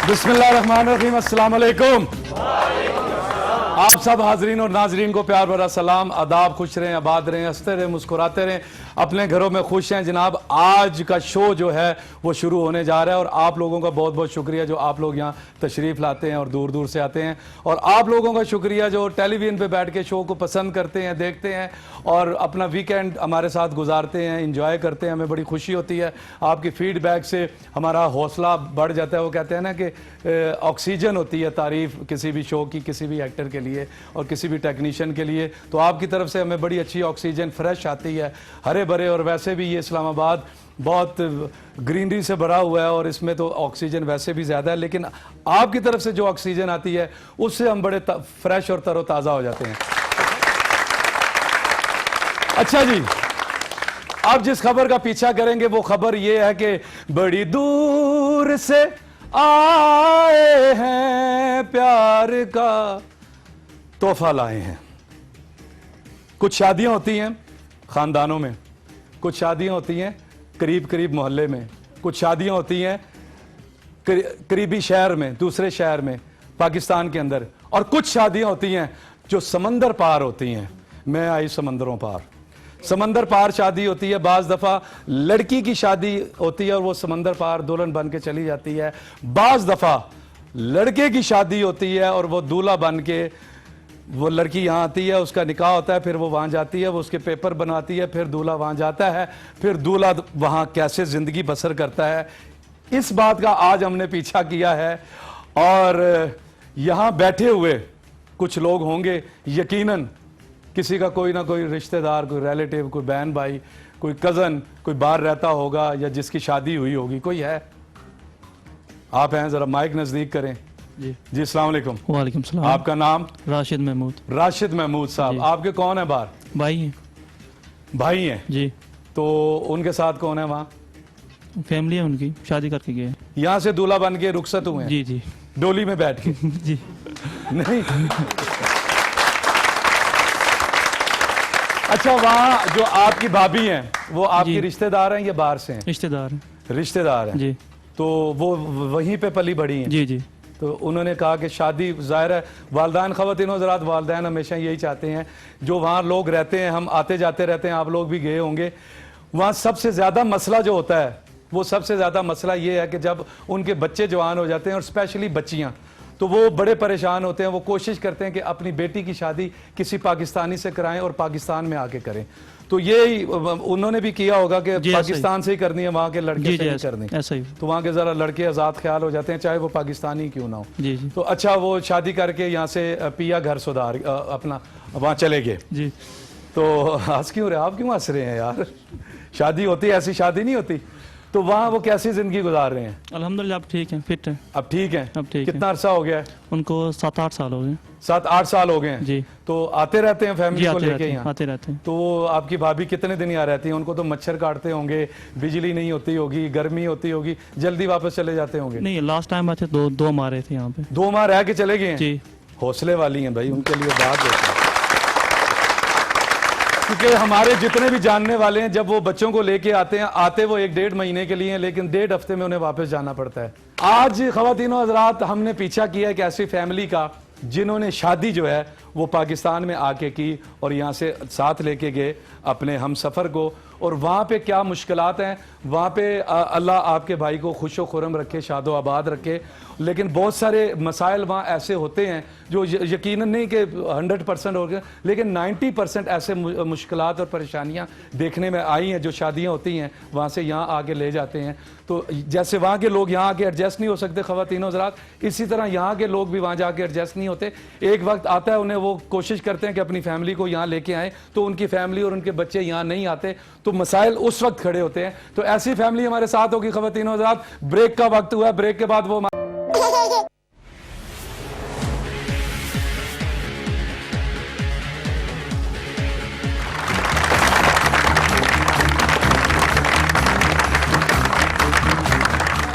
बिस्मिल्लाहिर्रहमानिर्रहीम, अस्सलाम वालेकुम। आप सब हाजरीन और नाजरीन को प्यार भरा सलाम, आदाब, खुश रहें, आबाद रहें, हंसते रहें, मुस्कुराते रहें, अपने घरों में खुश हैं। जनाब, आज का शो जो है वो शुरू होने जा रहा है और आप लोगों का बहुत बहुत शुक्रिया जो आप लोग यहाँ तशरीफ़ लाते हैं और दूर दूर से आते हैं, और आप लोगों का शुक्रिया जो टेलीविज़न पे बैठ के शो को पसंद करते हैं, देखते हैं और अपना वीकेंड हमारे साथ गुजारते हैं, इंजॉय करते हैं। हमें बड़ी खुशी होती है, आपकी फीडबैक से हमारा हौसला बढ़ जाता है। वो कहते हैं ना कि ऑक्सीजन होती है तारीफ़ किसी भी शो की, किसी भी एक्टर के लिए और किसी भी टेक्नीशियन के लिए। तो आपकी तरफ से हमें बड़ी अच्छी ऑक्सीजन फ्रेश आती है, हरे भरे। और वैसे भी ये इस्लामाबाद बहुत ग्रीनरी से भरा हुआ है और इसमें तो ऑक्सीजन वैसे भी ज़्यादा है, लेकिन आपकी तरफ से जो ऑक्सीजन आती है उससे हम बड़े फ्रेश और तरोताज़ा हो जाते हैं। अच्छा जी, अब जिस खबर का पीछा करेंगे वो खबर ये है कि बड़ी दूर से आए हैं, प्यार का तोहफा लाए हैं। कुछ शादियां होती हैं खानदानों में, कुछ शादियां होती हैं करीब करीब मोहल्ले में, कुछ शादियां होती हैं करीबी शहर में, दूसरे शहर में, पाकिस्तान के अंदर, और कुछ शादियां होती हैं जो समंदर पार होती हैं। मैं आई समंदरों पार, समंदर पार शादी होती है। बाज़ दफ़ा लड़की की शादी होती है और वो समंदर पार दुल्हन बन के चली जाती है। बाज़ दफ़ा लड़के की शादी होती है और वो दूल्हा बन के, वो लड़की यहाँ आती है, उसका निकाह होता है, फिर वो वहाँ जाती है, वो उसके पेपर बनाती है, फिर दूल्हा वहाँ जाता है, फिर दूल्हा वहाँ कैसे ज़िंदगी बसर करता है, इस बात का आज हमने पीछा किया है। और यहाँ बैठे हुए कुछ लोग होंगे, यकीनन किसी का कोई ना कोई रिश्तेदार, कोई रिलेटिव, कोई बहन भाई, कोई कज़न, कोई बाहर रहता होगा या जिसकी शादी हुई होगी। कोई है? आप हैं, ज़रा माइक नज़दीक करें। जी अस्सलाम वालेकुम। वालेकुम सलाम। आपका नाम? राशिद महमूद। राशिद महमूद साहब, आपके कौन है बाहर? भाई हैं। भाई हैं जी। तो उनके साथ कौन है वहाँ? फैमिली है उनकी, शादी करके गए। यहाँ से दूल्हा बन के रुखसत हुए हैं? जी जी। डोली में बैठ के? जी नहीं। अच्छा, वहाँ जो आपकी भाभी हैं वो आपकी रिश्तेदार हैं या बाहर से हैं? रिश्तेदार हैं। रिश्तेदार हैं जी। तो वो वहीं पे पली बड़ी हैं? जी जी। तो उन्होंने कहा कि शादी, ज़ाहिर है वालदान, ख़वातीन हज़रात, वालदैन हमेशा यही चाहते हैं, जो वहाँ लोग रहते हैं, हम आते जाते रहते हैं, आप लोग भी गए होंगे, वहाँ सबसे ज़्यादा मसला जो होता है वो सबसे ज़्यादा मसला ये है कि जब उनके बच्चे जवान हो जाते हैं और स्पेशली बच्चियाँ, तो वो बड़े परेशान होते हैं। वो कोशिश करते हैं कि अपनी बेटी की शादी किसी पाकिस्तानी से कराएं और पाकिस्तान में आके करें। तो ये उन्होंने भी किया होगा कि पाकिस्तान से ही करनी है, वहाँ के लड़के से नहीं करनी। ऐसा ही। तो वहाँ के ज़रा लड़के आज़ाद ख्याल हो जाते हैं, चाहे वो पाकिस्तानी क्यों ना हो। जी जी। तो अच्छा, वो शादी करके यहाँ से पिया घर सुधार अपना वहाँ चले गए। जी। तो हंस क्यों रहे, आप क्यों हंस रहे हैं यार? शादी होती है, ऐसी शादी नहीं होती। तो वहाँ वो कैसी ज़िंदगी गुजार रहे हैं? अल्हम्दुलिल्लाह अब ठीक है, फिट है। अब ठीक है? अब ठीक है। कितना अरसा हो गया है? उनको 7-8 साल हो गए। 7-8 साल हो गए हैं। जी। तो आते रहते हैं फैमिली को लेके यहाँ? आते रहते हैं। तो वो आपकी भाभी कितने दिन यहाँ रहती हैं? उनको तो मच्छर काटते होंगे, बिजली नहीं होती होगी, गर्मी होती होगी, जल्दी वापस चले जाते होंगे? नहीं, लास्ट टाइम आते दो माह रहे थे यहाँ पे। 2 माह रह के चले गए हैं? जी। हौसले वाली हैं भाई, उनके लिए बात होती है। क्योंकि हमारे जितने भी जानने वाले हैं, जब वो बच्चों को लेके आते हैं, आते वो 1-1.5 महीने के लिए हैं, लेकिन 1.5 हफ्ते में उन्हें वापस जाना पड़ता है। आज ख़वातीनो हज़रात, हमने पीछा किया एक ऐसी फैमिली का जिन्होंने शादी जो है वो पाकिस्तान में आके की और यहाँ से साथ लेके गए अपने हम सफ़र को। और वहाँ पे क्या मुश्किलात हैं, वहाँ पे अल्लाह आपके भाई को खुश व खुरम रखे, शादो आबाद रखे, लेकिन बहुत सारे मसाइल वहाँ ऐसे होते हैं जो यकीनन नहीं कि 100% हो गए, लेकिन 90% ऐसे मुश्किलात और परेशानियाँ देखने में आई हैं। जो शादियाँ होती हैं वहाँ से यहाँ आके ले जाते हैं, तो जैसे वहाँ के लोग यहाँ आके एडजस्ट नहीं हो सकते ख़वातीनो हज़रात, इसी तरह यहाँ के लोग भी वहाँ जाके एडजस्ट नहीं होते। एक वक्त आता है उन्हें, वो कोशिश करते हैं कि अपनी फैमिली को यहाँ लेके आएँ, तो उनकी फैमिली और उनके बच्चे यहाँ नहीं आते, तो मसाइल उस वक्त खड़े होते हैं। तो ऐसी फैमिली हमारे साथ होगी ख़वातीनो हज़रात। ब्रेक का वक्त हुआ है, ब्रेक के बाद वो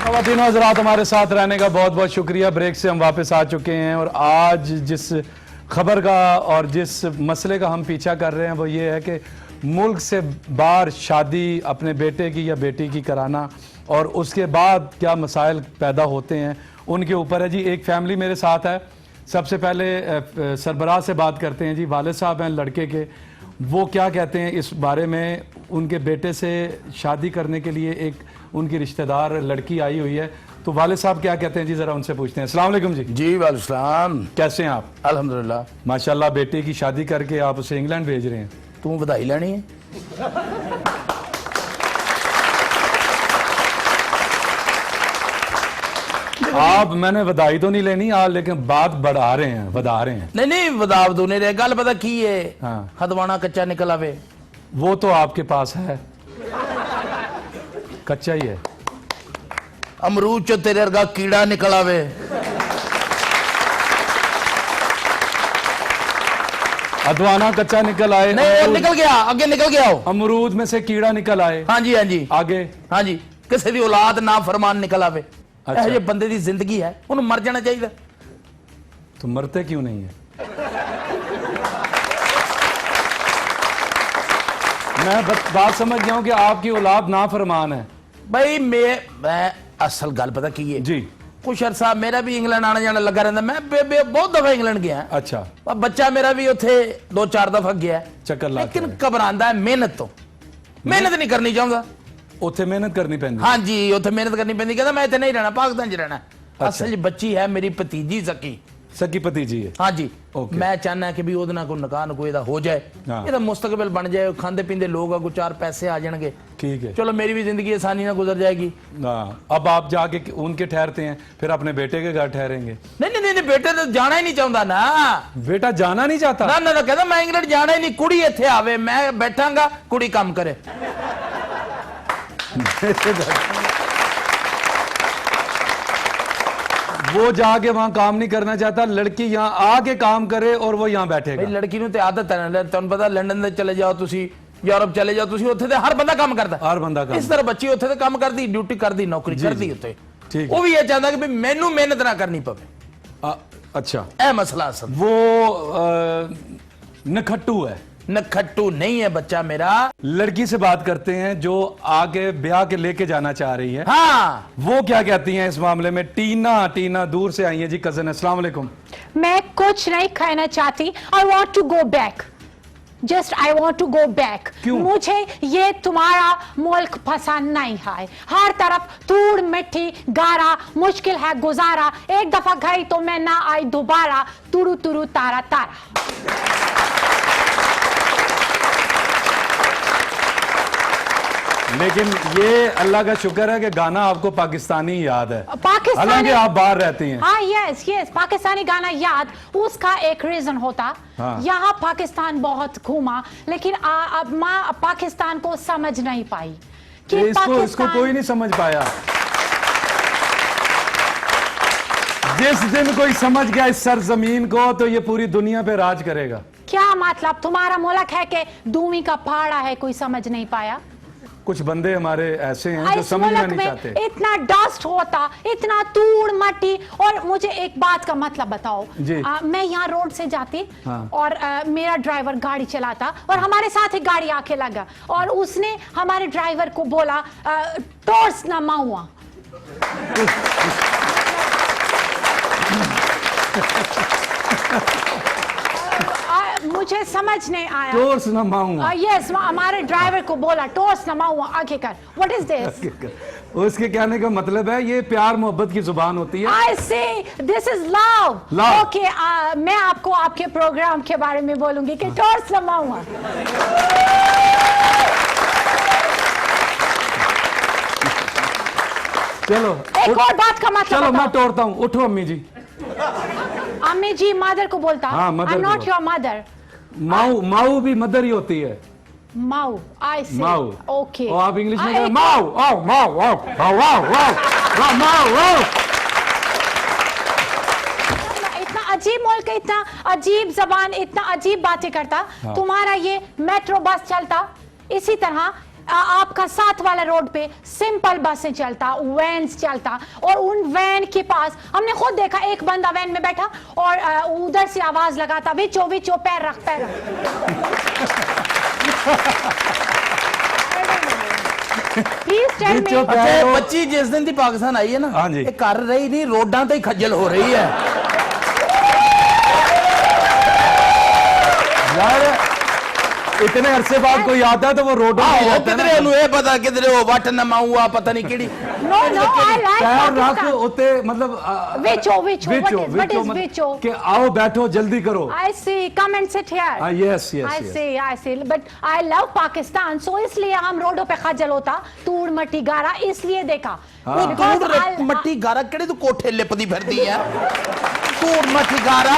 ख़वातीनो हज़रात, हमारे साथ रहने का बहुत बहुत शुक्रिया। ब्रेक से हम वापस आ चुके हैं और आज जिस खबर का और जिस मसले का हम पीछा कर रहे हैं वो ये है कि मुल्क से बाहर शादी अपने बेटे की या बेटी की कराना और उसके बाद क्या मसाइल पैदा होते हैं उनके ऊपर है जी। एक फैमिली मेरे साथ है, सबसे पहले सरबराह से बात करते हैं जी। वालिद साहब हैं लड़के के, वो क्या कहते हैं इस बारे में। उनके बेटे से शादी करने के लिए एक उनकी रिश्तेदार लड़की आई हुई है, तो वालिद साहब क्या कहते हैं जी, जरा उनसे पूछते हैं। अस्सलाम वालेकुम जी। जी वालेकुम। कैसे हैं आप? अल्हम्दुलिल्लाह। माशाल्लाह, बेटे की शादी करके आप उसे इंग्लैंड भेज रहे हैं। तू बधाई लेनी है? आप, मैंने बधाई तो नहीं लेनी आज, लेकिन बात बढ़ा रहे हैं, बधा रहे हैं। नहीं नहीं बदाव दो नहीं रहे, गल पता की है। हाँ। हदवाना कच्चा निकल आवे। वो तो आपके पास है, कच्चा ही है। अमरूद चो तेरे वर्गा कीड़ा निकल आवे। अदवाना कच्चा निकल आए, नहीं वो अमरूद- निकल गया, आगे निकल गया हो। अमरूद में से कीड़ा निकल आए। हाँ जी हाँ जी आगे हाँ जी। किसी दी औलाद ना फरमान निकल आवे। अच्छा। ये बंदे दी जिंदगी है, उन्हें मर जाना चाहिए। तो मरते क्यों नहीं है? मैं बात समझ गया हूं कि आपकी औलाद नाफरमान है भाई मैं असल गल पता की है जी। कुछ अरसा मेरा भी इंग्लैंड आना जाना लगा रहता। मैं बहुत दफा इंग्लैंड गया। अच्छा, अब बच्चा मेरा भी उथे 2-4 दफा गया है। चक्कर ला के लेकिन घबरांदा है मेहनत तो। मेहनत नहीं करनी चाहूंगा। उत्थे मेहनत करनी पैंदी। हाँ जी उथे मेहनत करनी पैंदी। कहता मैं इतने नहीं रहना, पाकिस्तान च रहना। अच्छा। असल बच्ची है मेरी भतीजी सकी। सकी भतीजी है। हाँ जी। ओके। मैं चाहना कि भी ਉਹਦੇ ਨਾਲ ਕੋਈ ਨਿਕਾਹ ਨਾ ਕੋਈ ਦਾ ਹੋ ਜਾਏ, हाँ। ਇਹਦਾ मुस्तकबिल बन जाए, खांदे पींदे लोग को 4 पैसे आ जाएंगे, ठीक है। चलो मेरी भी जिंदगी आसानी ना गुजर जाएगी। हाँ, अब आप जाके उनके ठहरते हैं, फिर अपने बेटे के घर ठहरेंगे। नहीं नहीं नहीं बेटे तो जाना ही नहीं चाहता ना। बेटा जाना नहीं चाहता? ना ना कहता मैं इंग्लैंड जाना ही नहीं, कुड़ी इत्थे आवे, मैं बैठांगा कुड़ी काम करे। वो जाके वहां काम नहीं करना चाहता, लड़की यहाँ आके काम करे और वो यहाँ बैठेगा। भाई लड़की ਨੂੰ ਤੇ आदत है, ਤੁਹਾਨੂੰ ਪਤਾ लंदन ਦੇ चले जाओ ਤੁਸੀਂ, यूरोप चले जाओ ਤੁਸੀਂ, ਉੱਥੇ ਤੇ ਹਰ ਬੰਦਾ ਕੰਮ ਕਰਦਾ। हर बंदा काम। इस तरह बच्ची ਉੱਥੇ ਤੇ ਕੰਮ ਕਰਦੀ, ਡਿਊਟੀ ਕਰਦੀ, ਨੌਕਰੀ जी, ਕਰਦੀ जी। ਉੱਥੇ। ठीक ਉਹ ਵੀ ਇਹ ਚਾਹੁੰਦਾ ਕਿ ਵੀ ਮੈਨੂੰ ਮਿਹਨਤ ਨਾ ਕਰਨੀ ਪਵੇ। अच्छा, ਇਹ ਮਸਲਾ ਅਸਲ। वो नखट्टू है। नखट्टू नहीं है बच्चा मेरा। लड़की से बात करते हैं जो आगे ब्याह के लेके जाना चाह रही है। हाँ वो क्या कहती हैं इस मामले में? टीना दूर से आई है जी, कजन। अस्सलाम वालेकुम। मैं कुछ नहीं कहना चाहती। I want to go back, just I want to go back. क्यों? मुझे ये तुम्हारा मुल्क पसंद नहीं है। हर तरफ धूड़ मिट्टी गारा, मुश्किल है गुजारा। एक दफा गई तो मैं ना आई दोबारा। तुरु तुरु तारा तारा। लेकिन ये अल्लाह का शुक्र है कि गाना आपको पाकिस्तानी याद है, पाकिस्तानी। हालांकि आप बाहर रहती हैं। हाँ यस यस, पाकिस्तानी गाना याद। उसका एक रीजन होता, हाँ। यहाँ पाकिस्तान बहुत घूमा, लेकिन अब माँ पाकिस्तान को समझ नहीं पाई कि इसको कोई नहीं समझ पाया। जिस दिन कोई समझ गया इस सरजमीन को, तो ये पूरी दुनिया पे राज करेगा। क्या मतलब? तुम्हारा मुल्क है कि दूमी का पहाड़ा है, कोई समझ नहीं पाया? कुछ बंदे हमारे ऐसे हैं जो इस समझना मुल्क नहीं में चाहते। इतना डस्ट होता, इतना धूड़ मट्टी। और मुझे एक बात का मतलब बताओ जी। मैं यहाँ रोड से जाती, हाँ। और मेरा ड्राइवर गाड़ी चलाता, और हमारे साथ एक गाड़ी आके लगा, और उसने हमारे ड्राइवर को बोला टॉर्च ना माउआ। मुझे समझ नहीं आया। टोर्स ना माऊंगा। यस, हमारे ड्राइवर को बोला टॉर्च ना माउआ, आगे कर। What is this? उसके कहने का मतलब है ये प्यार मोहब्बत की जुबान होती है। I see, this is love. Love. Okay, मैं आपको आपके प्रोग्राम के बारे में बोलूंगी कि टॉर्च लमाऊंगा। चलो एक और बात का मतलब चलो मैं बताओ। तोड़ता हूँ। उठो अम्मी जी। अम्मी जी मदर को बोलता। हाँ, mother I'm को not बोलता। your mother. माऊ भी मदर ही होती है। माऊ, I see. माऊ। Okay. और आप इंग्लिश में एक- कहते माऊ, आओ माऊ, आओ, आओ, आओ, आओ, माऊ, आओ। इतना अजीब मुल्क, इतना अजीब जबान, इतना अजीब बातें करता। तुम्हारा ये मेट्रो बस चलता, इसी तरह आपका साथ वाला रोड पे सिंपल बसें चलता, वैन्स चलता, और उन वैन के पास हमने खुद देखा एक बंदा वैन में बैठा और उधर से आवाज लगाता, विचो विचो पैर रख पैर रख। Please tell me. चुप अच्छा है ये वो। बच्ची जिस दिन दी पाकिस्तान आई है ना, हाँ जी। ये कर रही नहीं, रोडां ते ही खज्जल हो रही है यार इतने अरसे बाद कोई आता है तो वो रोडों पे जाता है किधरे ना। ओनू ये पता किधरे वो वट नमाऊआ पता नहीं केड़ी No, no, I like पैर रख Pakistan. होते मतलब Vicho, what is Vicho? कि आओ बैठो जल्दी करो। I see. Come and sit here. Yes I yes see. But I love Pakistan, so इसलिए हम रोडों पे खजल होता, तूड़ मट्टी गारा, इसलिए देखा. वो Because तूड़ I- मट्टी गारा केड़े तू कोठे लिपदी फिरदी है तूड़ मट्टी गारा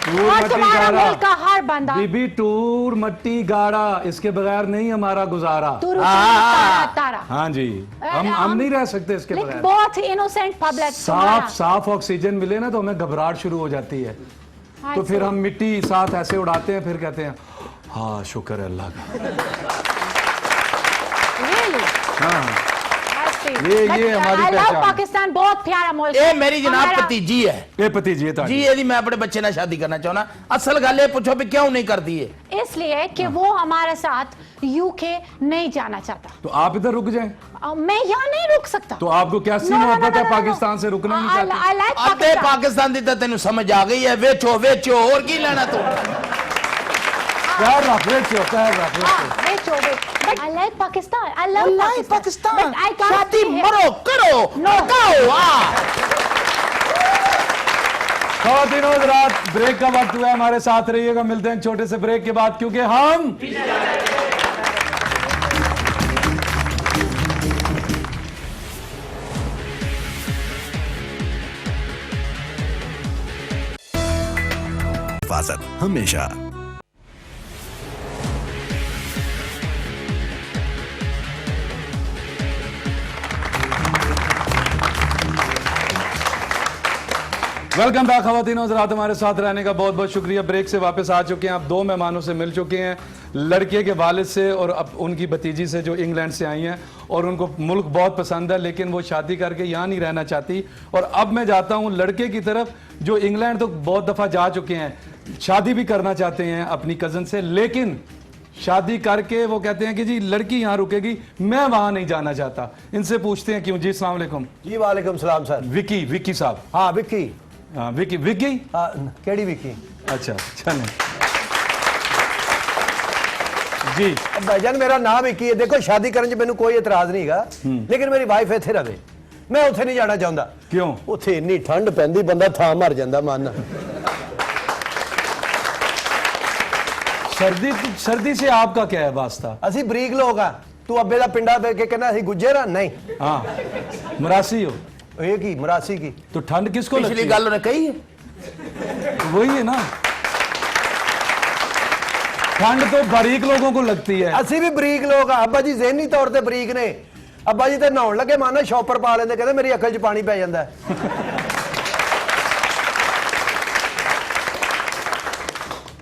और तुम्हारा मुल्क का हर बंदा बीबी टूर मट्टी गाड़ा, इसके बगैर नहीं हमारा गुजारा। तू तारा तारा. हाँ जी, हम नहीं रह सकते इसके Like बगैर। बहुत इनोसेंट पब्लिक. साफ ऑक्सीजन मिले ना तो हमें घबराहट शुरू हो जाती है, तो फिर हम मिट्टी साथ ऐसे उड़ाते हैं, फिर कहते हैं हाँ शुक्र है अल्लाह का। Really? हाँ ये हमारी I love पहचान है। पाकिस्तान, बहुत प्यारा मुल्क. ए मेरी जनाब हमारा- भतीजी है ये भतीजी है जी, ताड़ी। यदि मैं अपने बच्चे ना शादी करना चाहना, असल गल ये पूछो भी क्यों नहीं करती है इसलिए कि वो हमारे साथ यूके नहीं जाना चाहता. तो आप इधर रुक जाएं, मैं यहाँ नहीं रुक सकता. तो आपको क्या सी मोहब्बत है पाकिस्तान से रुकना नहीं चाहते? I like अद्धे Pakistan. पाकिस्तान दी तो तेन समझ आ गई है, वेचो वेचो और की लेना तू पैर रख Vicho. But I like Pakistan. I love Pakistan. But I can't शादी stay here. मरो करो No. लगाओ खवातीनो हज़रात, ब्रेक का वक्त हुआ है, हमारे साथ रहिएगा, मिलते हैं छोटे से ब्रेक के बाद, क्योंकि हम हिफाजत हमेशा। वेलकम बैक खवातीन हज़रात, हमारे साथ रहने का बहुत बहुत शुक्रिया। ब्रेक से वापस आ चुके हैं, आप दो मेहमानों से मिल चुके हैं, लड़के के वालिद से और अब उनकी भतीजी से जो इंग्लैंड से आई हैं, और उनको मुल्क बहुत पसंद है, लेकिन वो शादी करके यहाँ नहीं रहना चाहती। और अब मैं जाता हूँ लड़के की तरफ, जो इंग्लैंड तो बहुत दफ़ा जा चुके हैं, शादी भी करना चाहते हैं अपनी कज़न से, लेकिन शादी करके वो कहते हैं कि जी लड़की यहाँ रुकेगी, मैं वहाँ नहीं जाना चाहता। इनसे पूछते हैं क्यों। जी अस्सलाम वालेकुम। जी वालेकुम सलाम सर। विकी साहब। हाँ विक्की। हाँ विकी केड़ी विक्की? अच्छा चलें जी। भाईजान मेरा नाम विक्की है। देखो शादी करने च मैनू कोई इतराज नहीं है, लेकिन मेरी वाइफ इत्थे रहे, मैं उत्थे नहीं जाना चाहता। क्यों? उत्थे इन्नी ठंड पैंदी बंदा थां मर जांदा मन। सर्दी से आपका क्या है वास्ता? असी बरीक लोग आ, तू अब्बे दा पिंडा दे के कहना असी गुज्जर आ? नहीं। हाँ मरासी हो ये की मरासी की? तो ठंड किसको लगती पिछली है? गल उन्हें कही है, वही है ना, ठंड तो बारीक लोगों को लगती है। असी भी बरीक लोग आ। अब्बा जी ज़हनी तौर ते बरीक ने। अब्बा जी ते नहाउण लगे माना शॉपर पा लेंदे, कहंदे मेरी अकल च पानी पै जांदा है।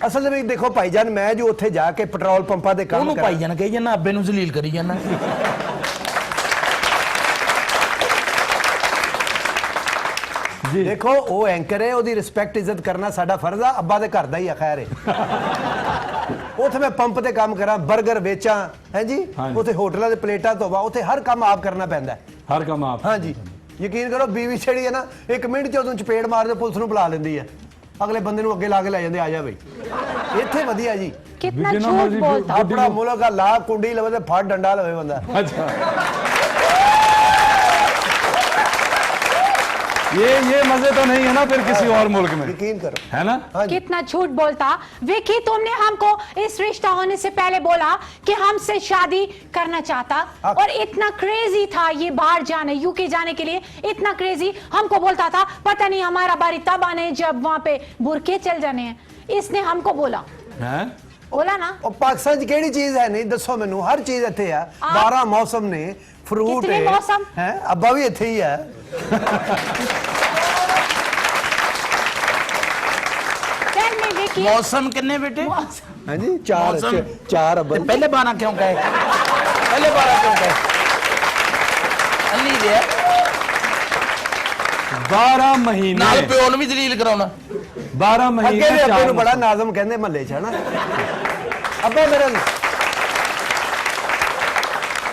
असल में देखो भाईजान, मैं जो उत्थे जाके पेट्रोल पंपा दे काम ਉਹਨੂੰ करा, ਪਾਈ ਜਾਣਾ ਕਹੀ ਜਾਣਾ, ਅੱਬੇ ਨੂੰ ਜ਼ਲੀਲ ਕਰੀ ਜਾਣਾ। जी देखो वो एंकर है, ਉਹਦੀ ਰਿਸਪੈਕਟ ਇੱਜ਼ਤ ਕਰਨਾ ਸਾਡਾ ਫਰਜ਼ ਆ। ਅੱਬਾ ਦੇ ਘਰ ਦਾ ਹੀ ਆ ਖੈਰ ਹੈ। ਉੱਥੇ ਮੈਂ ਪੰਪ ਤੇ ਕੰਮ ਕਰਾਂ, 버ਗਰ ਵੇਚਾਂ, ਹੈ ਜੀ, ਹਾਂਜੀ। ਉੱਥੇ ਹੋਟਲਾਂ ਦੇ ਪਲੇਟਾਂ ਧੋਵਾ, ਉੱਥੇ ਹਰ ਕੰਮ ਆਪ ਕਰਨਾ ਪੈਂਦਾ ਹੈ। हर काम आप। हाँ जी, ਯਕੀਨ ਕਰੋ ਬੀਵੀ ਜਿਹੜੀ ਹੈ ਨਾ, 1 ਮਿੰਟ ਚ ਉਹਨੂੰ ਚਪੇੜ ਮਾਰਦੇ ਪੁਲਿਸ ਨੂੰ ਬੁਲਾ ਲੈਂਦੀ ਹੈ, ਅਗਲੇ ਬੰਦੇ ਨੂੰ ਅੱਗੇ ਲਾ ਕੇ ਲੈ ਜਾਂਦੇ, ਆ ਜਾ ਬਈ। ਇੱਥੇ ਵਧੀਆ ਜੀ, कितना बिना झूठ मर्जी बोलता. ਆਪਣਾ ਮੁਲਕ ਆ, ਲਾ ਕੁੰਡੀ ਲਵੇ ਤੇ ਫੜ ਡੰਡਾ ਲਵੇ ਬੰਦਾ। अच्छा ये मजे तो नहीं है ना फिर किसी और मुल्क में, यकीन करो। है ना? हाँ जी। कितना झूठ बोलता. विकी तुमने हमको इस रिश्ता होने से पहले बोला कि हमसे शादी करना चाहता, और इतना क्रेजी था ये बाहर जाने, यूके जाने के लिए इतना क्रेजी, हमको बोलता था पता नहीं हमारा बारी तब आने जब वहां पे बुरके चल जाने हैं. इसने हमको बोला बोला ना. ਉਹ ਪਾਕਿਸਤਾਨ 'ਚ ਕਿਹੜੀ ਚੀਜ਼ ਹੈ ਨਹੀਂ ਦੱਸੋ ਮੈਨੂੰ, ਹਰ ਚੀਜ਼ ਇੱਥੇ ਆ। 12 ਮੌਸਮ ਨੇ, ਫਰੂਟ ਕਿਤਨੇ ਮੌਸਮ? ਹੈ, ਅੱਬਾ ਵੀ ਇੱਥੇ ਹੀ ਹੈ। Tell me, Vicky. मौसम किन्ने बेटे? ਹਾਂਜੀ ਚਾਰ ਮੌਸਮ? ਚਾਰ ਅੱਬਾ। ਤੇ ਪਹਿਲੇ 12 ਕਿਉਂ ਕਹੇ? ਪਹਿਲੇ 12 ਕਿਉਂ ਕਹੇ? ਅੱਲੀ ਦੇ 12 महीने ਨਾਲ ਪਿਓ ਨੂੰ ਵੀ ਜ਼ਲੀਲ ਕਰਾਉਣਾ। 12 ਅੱਗੇ महीने ਵੀ ਅੱਬੇ 4 ਨੂੰ ਬੜਾ ਨਾਜ਼ਮ ਕਹਿੰਦੇ ਮਹੱਲੇ 'ਚ, ਹੈ ਨਾ। ਅੱਬਾ ਮੇਰਾ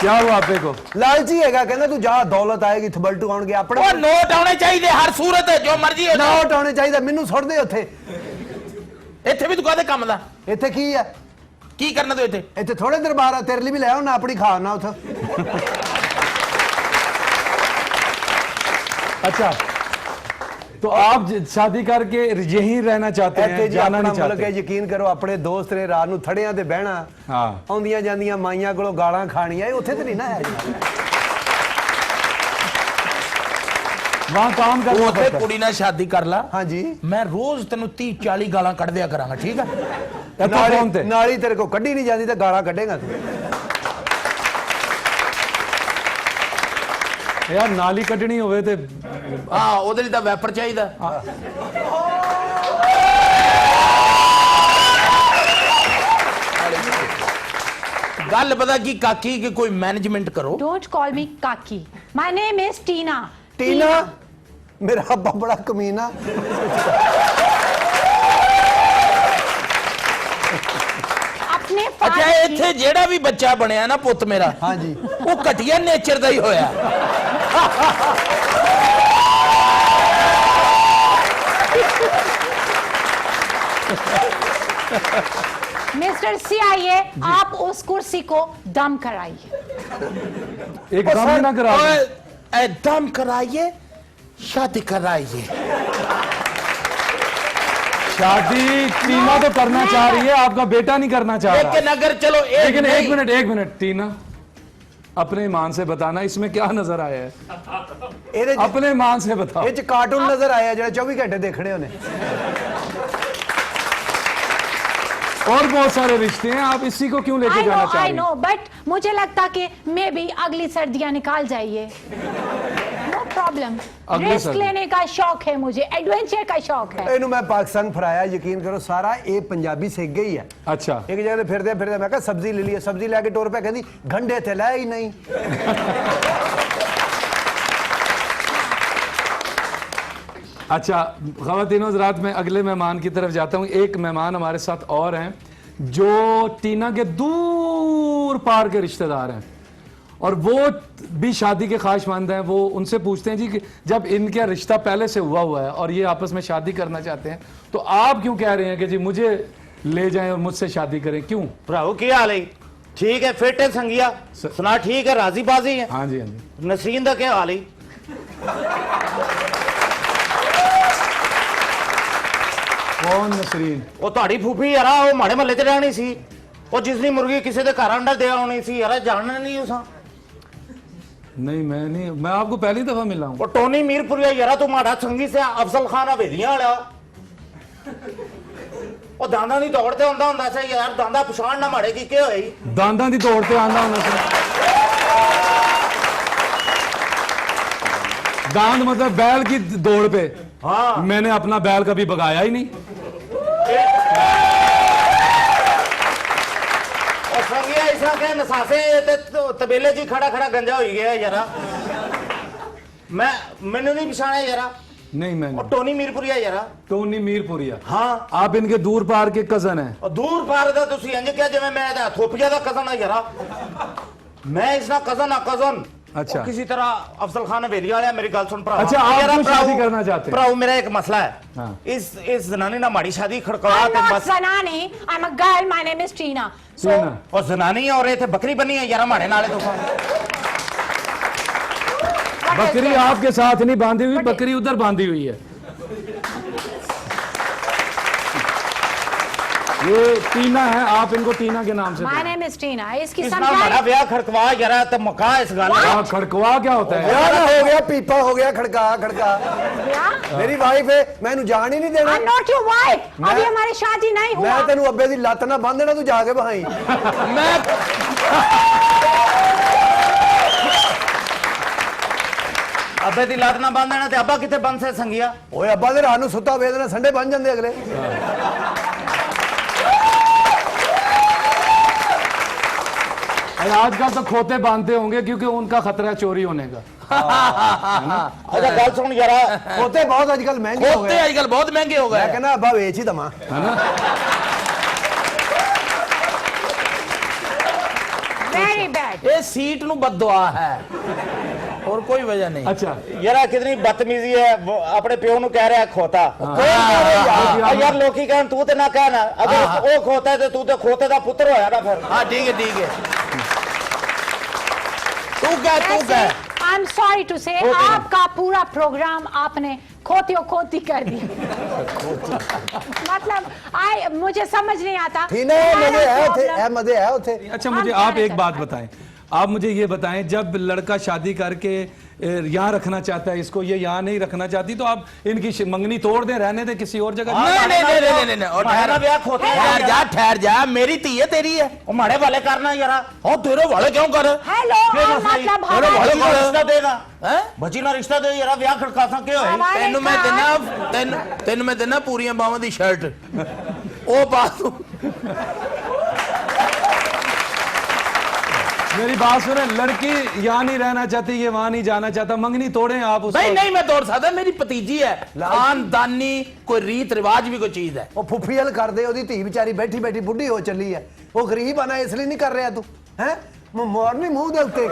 क्या हुआ आपे को? ਲਾਲਚੀ ਹੈਗਾ, ਕਹਿੰਦਾ ਤੂੰ ਜਾ ਦੌਲਤ ਆਏਗੀ ਥਬਲਟੂ ਆਉਣਗੇ ਆਪਣੇ ਉਹ ਨੋਟ ਆਉਣੇ ਚਾਹੀਦੇ ਹਰ ਸੂਰਤ ਜੋ ਮਰਜ਼ੀ ਹੋ ਜਾਏ। ਨੋਟ ਆਉਣੇ ਚਾਹੀਦਾ, ਮੈਨੂੰ ਸੁੱਟ ਦੇ ਉੱਥੇ। ਇੱਥੇ ਵੀ ਤੂੰ ਕਾਹਦੇ ਕੰਮ ਦਾ ਇੱਥੇ ਕੀ ਹੈ? ਕੀ ਕਰਨਾ ਤੂੰ ਇੱਥੇ? ਇੱਥੇ ਥੋੜੇ ਦਰਬਾਰ ਆ, ਤੇਰੇ ਲਈ ਵੀ ਲੈ ਆਉਣਾ, ਆਪਣੀ ਖਾ ਨਾ ਉੱਥੇ। अच्छा, तो आप शादी करके यहीं रहना चाहते हैं, ਇੱਥੇ ਜੀ जाना ਆਪਣਾ नहीं ਮੁਲਕ ਹੈ, चाहते? ਯਕੀਨ ਕਰੋ। ਆਪਣੇ ਦੋਸਤ ਨੇ ਰਾਤ ਨੂੰ ਥੜਿਆਂ ਤੇ ਬਹਿਣਾ, ਹਾਂ। ਆਉਂਦੀਆਂ ਜਾਂਦੀਆਂ ਮਾਈਆਂ ਕੋਲੋਂ ਗਾਲਾਂ ਖਾਣੀਆਂ, ਇਹ ਉੱਥੇ ਤੇ ਨਹੀਂ ਨਾ ਹੈ ਜੀ। वहाँ काम ਤੂੰ करना ਉੱਥੇ पड़ता है। ਕੁੜੀ ਨਾਲ ਸ਼ਾਦੀ ਕਰ ਲਾ, ਹਾਂਜੀ, ਮੈਂ ਰੋਜ਼ ਤੈਨੂੰ 30-40 ਗਾਲਾਂ ਕੱਢ ਦਿਆ ਕਰਾਂਗਾ, ਠੀਕ ਹੈ? ਇੱਥੋਂ ਫੋਨ ਤੇ ਨਾਲ ਹੀ ਤੇਰੇ ਕੋ ਕੱਢੀ ਨਹੀਂ ਜਾਂਦੀ ਤੇ ਗਾਲਾਂ ਕੱਢੇਗਾ ਤੂੰ। यार नाली कटनी होवे ते ਹਾਂ ਉਹਦੇ ਲਈ ਤਾਂ ਵੈਪਰ ਚਾਹੀਦਾ। ਗੱਲ ਪਤਾ ਕੀ ਕਾਕੀ ਕਿ ਕੋਈ ਮੈਨੇਜਮੈਂਟ ਕਰੋ। Don't call me Kaki. My name is Tina. ਟੀਨਾ ਮੇਰਾ ਅੱਬਾ ਬੜਾ ਕਮੀਨਾ। अपने ਅੱਛਾ father की- ਇੱਥੇ ਜਿਹੜਾ ਵੀ ਬੱਚਾ ਬਣਿਆ ਨਾ ਪੁੱਤ ਮੇਰਾ, ਹਾਂਜੀ, ਉਹ ਘਟੀਆ ਨੇਚਰ ਦਾ ਹੀ ਹੋਇਆ। मिस्टर CIA, आप उस कुर्सी को दम कराइए। एक काम ही ना करा ओए, दम कराइए, शादी कराइए। शादी टीना तो करना चाह रही है, आपका बेटा नहीं करना चाह रहा। लेकिन अगर चलो लेकिन नहीं- एक मिनट टीना, अपने ईमान से बताना इसमें क्या नजर आया है? ਇਹਦੇ ਚ अपने ईमान से बताओ। ਇਹ ਚ ਕਾਰਟੂਨ ਨਜ਼ਰ ਆਇਆ ਜਿਹੜਾ 24 ਘੰਟੇ ਦੇਖਣੇ ਉਹਨੇ। और बहुत सारे रिश्ते हैं, आप इसी को क्यों लेके जाना चाह I रही know, हैं? but मुझे लगता कि मैं भी अगली सर्दियां निकाल जाइए। No problem. अगली रिस्क सर्दी। लेने का शौक है मुझे, एडवेंचर का शौक है। ਇਹਨੂੰ ਮੈਂ ਪਾਕਿस्तान ਫਰਾਇਆ, ਯਕੀਨ ਕਰੋ ਸਾਰਾ ਇਹ ਪੰਜਾਬੀ ਸਿੱਖ ਗਈ ਹੈ। अच्छा, ਇੱਕ ਜਗ੍ਹਾ ਤੇ ਫਿਰਦੇ ਫਿਰਦੇ ਮੈਂ ਕਿਹਾ ਸਬਜ਼ੀ ਲੈ ਲਈਏ, ਸਬਜ਼ੀ ਲੈ ਕੇ ਟੁਰ ਪਿਆ, ਕਹਿੰਦੀ ਗੰਢੇ ਤੇ ਲੈ ਹੀ ਨਹੀਂ। अच्छा ख़वातीनो हज़रात, मैं अगले मेहमान की तरफ जाता हूँ। एक मेहमान हमारे साथ और हैं जो टीना के दूर पार के रिश्तेदार हैं और वो भी शादी के ख्वाहिशमंद हैं। वो उनसे पूछते हैं जी कि जब इनका रिश्ता पहले से हुआ है और ये आपस में शादी करना चाहते हैं, तो आप क्यों कह रहे हैं कि जी मुझे ले जाएं और मुझसे शादी करें, क्यों? ਭਰਾਓ ਕੀ ਹਾਲ ਹੈ? ਠੀਕ ਹੈ, ਫਿੱਟ ਹੈ ਸੰਗੀਆ, ਸੁਣਾ ਠੀਕ ਹੈ, ਰਾਜ਼ੀ ਬਾਜ਼ੀ ਹੈ? हाँ जी, हाँ जी। ਨਸਰੀਨ ਦਾ ਕੀ ਹਾਲ ਹੈ? कौन नसरीन? ਉਹ ਤੁਹਾਡੀ ਫੂਫੀ ਯਾਰਾ, ਉਹ ਮਾੜੇ ਮਹੱਲੇ 'ਚ ਰਹਿਣੀ ਸੀ, ਉਹ ਜਿਸਨੀ ਮੁਰਗੀ ਕਿਸੇ ਦੇ ਘਰ ਅੰਡਾ ਦੇ ਆਉਣੀ ਸੀ ਯਾਰਾ, ਜਾਣਨਾ ਨਹੀਂ ਉਸਾਂ। नहीं मैं नहीं, मैं आपको पहली दफा मिला हूँ। ਉਹ ਟੋਨੀ ਮੀਰਪੁਰੀਆ ਯਾਰਾ, ਤੂੰ ਮਾੜਾ ਸੰਗੀ ਸੇ ਅਫਜ਼ਲ ਖਾਨ ਹਵੇਲੀਆਂ ਵਾਲਾ। ਉਹ ਦਾਂਦਾਂ ਦੀ ਦੌੜ ਤੇ ਹੁੰਦਾ ਸੀ ਯਾਰ, ਦਾਂਦਾ ਪਛਾਣ ਨਾ ਮਾੜੇ ਕੀ ਕੀ ਹੋਈ। दांदा दी दौड़ पे आंदा होना सी। दांद मतलब बैल की दौड़ पे। हाँ, मैंने अपना बैल कभी भगाया ही नहीं। ਉਹ ਸੰਗੀਆ ਇਸਾ ਕੇ ਨਸਾਸੇ ਤੇ ਤਬੇਲੇ 'ਚ ਹੀ ਖੜਾ ਖੜਾ ਗੰਜਾ ਹੋਈ ਗਿਆ ਯਾਰਾ। ਮੈਨੂੰ ਨਹੀਂ ਪਛਾਣਿਆ ਯਾਰਾ, नहीं ਉਹ मैंने। ਟੋਨੀ ਮੀਰਪੁਰੀਆ ਯਾਰਾ। टोनी मीरपुरिया, ਹਾਂ, आप इनके दूर पार के कजन हैं। ਉਹ ਦੂਰ ਪਾਰ ਦਾ ਤੁਸੀਂ ਇੰਜ ਕਿਹਾ ਜਿਵੇਂ ਮੈਂ ਇਹਦਾ ਥੋਪੀਆ ਦਾ ਕਜ਼ਨ ਆ ਯਾਰਾ। ਮੈਂ ਇਸ ਦਾ ਕਜ਼ਨ ਆ, ਕਜ਼ਨ। अच्छा। किसी तरह अफजल खान हवेली वाले मेरी गल सुन भरा। अच्छा, आप क्यों शादी करना चाहते हैं? भराओ मेरा एक मसला है, हाँ। इस जनानी ना माड़ी शादी खड़का I'm ते not बस। Zanani. I'm a girl. My name is Tina. So टीना, और जनानी है और ये थे बकरी बनी है यार माड़े नाले तो। what is बकरी it? आपके साथ नहीं बांधी हुई, बकरी उधर बांधी हुई है। ये टीना है, आप इनको टीना के नाम से My बुलाएं। name is Tina. इसकी इस ना बड़ा समझाई। ब्याह खड़कवा यार तो मका इस गल। हाँ, खड़कवा क्या होता है? ਯਾਰ ਹੋ ਗਿਆ, ਪੀਪਾ ਹੋ ਗਿਆ, ਖੜਕਾ ਖੜਕਾ। Yeah? ਮੇਰੀ ਵਾਈਫ ਹੈ, ਮੈਂ ਇਹਨੂੰ ਜਾਣ ਹੀ ਨਹੀਂ ਦੇਣਾ। I'm not your wife. अभी हमारी शादी नहीं हुआ। ਮੈਂ ਤੈਨੂੰ ਅੱਬੇ ਦੀ ਲੱਤ ਨਾ ਬੰਨ ਦੇਣਾ, ਤੂੰ ਜਾ ਕੇ ਬਹਾਈ। मैं अबे दी लात ना बांध देना ते अब्बा किथे बंद से संगिया। ਓਏ ਅੱਬਾ ਦੇ ਰਾਤ ਨੂੰ ਸੁੱਤਾ ਵੇਦ ਨਾਲ ਸੰਡੇ ਬਣ ਜਾਂਦੇ ਅਗਲੇ। अरे आजकल तो खोते बांधते होंगे क्योंकि उनका खतरा है चोरी होने का। अच्छा गल सुन यार, ਖੋਤੇ ਬਹੁਤ ਅੱਜ ਕੱਲ ਮਹਿੰਗੇ ਹੋ खोते ਗਏ। आजकल बहुत महंगे हो ਮੈਂ गए। ਕਹਿੰਦਾ ਅੱਬਾ ਵੇਚ ਹੀ ਦਵਾਂ। है ना? Very bad. ये सीट नु बददुआ है और कोई वजह नहीं। अच्छा यार कितनी बदतमीजी है, वो अपने प्यो नु कह रहा है खोता। यार लोकी कहन तू ते ना कहना, अगर वो खोता है तो तू तो खोते दा पुत्र होया ना फिर। हाँ ठीक है तू कह आई एम सॉरी टू से आपका पूरा प्रोग्राम आपने खोती कर दी। मतलब मुझे समझ नहीं आता। थी ना मजे है उथे, मजे है उथे। अच्छा मुझे आप एक बात बताएं, आप मुझे ये बताएं, जब लड़का शादी करके यहाँ रखना चाहता है इसको, ये यहाँ नहीं रखना चाहती, तो आप इनकी मंगनी तोड़ दें, रहने दें किसी और जगह। नहीं और ठहर जा, मेरी धी है तेरी है, ओ माड़े वाले करना यार। ओ तेरे वाले क्यों कर? हेलो मतलब तेरे वाले कर रिश्ता देगा हैं? बची ना रिश्ता दे यार, ब्याह खड़कासा क्यों है? तेन मैं देना पूरी बावां दी शर्ट ओ पा तू। मेरी बात सुने, लड़की यहाँ नहीं रहना चाहती, ये वहां नहीं जाना चाहता, मंगनी तोड़ें आप उसको। नहीं मैं तोड़ सकता, मेरी भतीजी है, खानदानी कोई रीत रिवाज भी कोई चीज है। ਉਹ ਫੁੱਫੀਅਲ ਕਰਦੇ, ਉਹਦੀ ਧੀ ਵਿਚਾਰੀ ਬੈਠੀ ਬੈਠੀ ਬੁੱਢੀ ਹੋ ਚੱਲੀ ਹੈ, ਉਹ ਗਰੀਬ ਆਣਾ ਇਸ ਲਈ ਨਹੀਂ ਕਰ ਰਿਹਾ ਤੂੰ ਹੈ ਮੋਰਨੀ ਮੂੰਹ ਦੇ ਉੱਤੇ।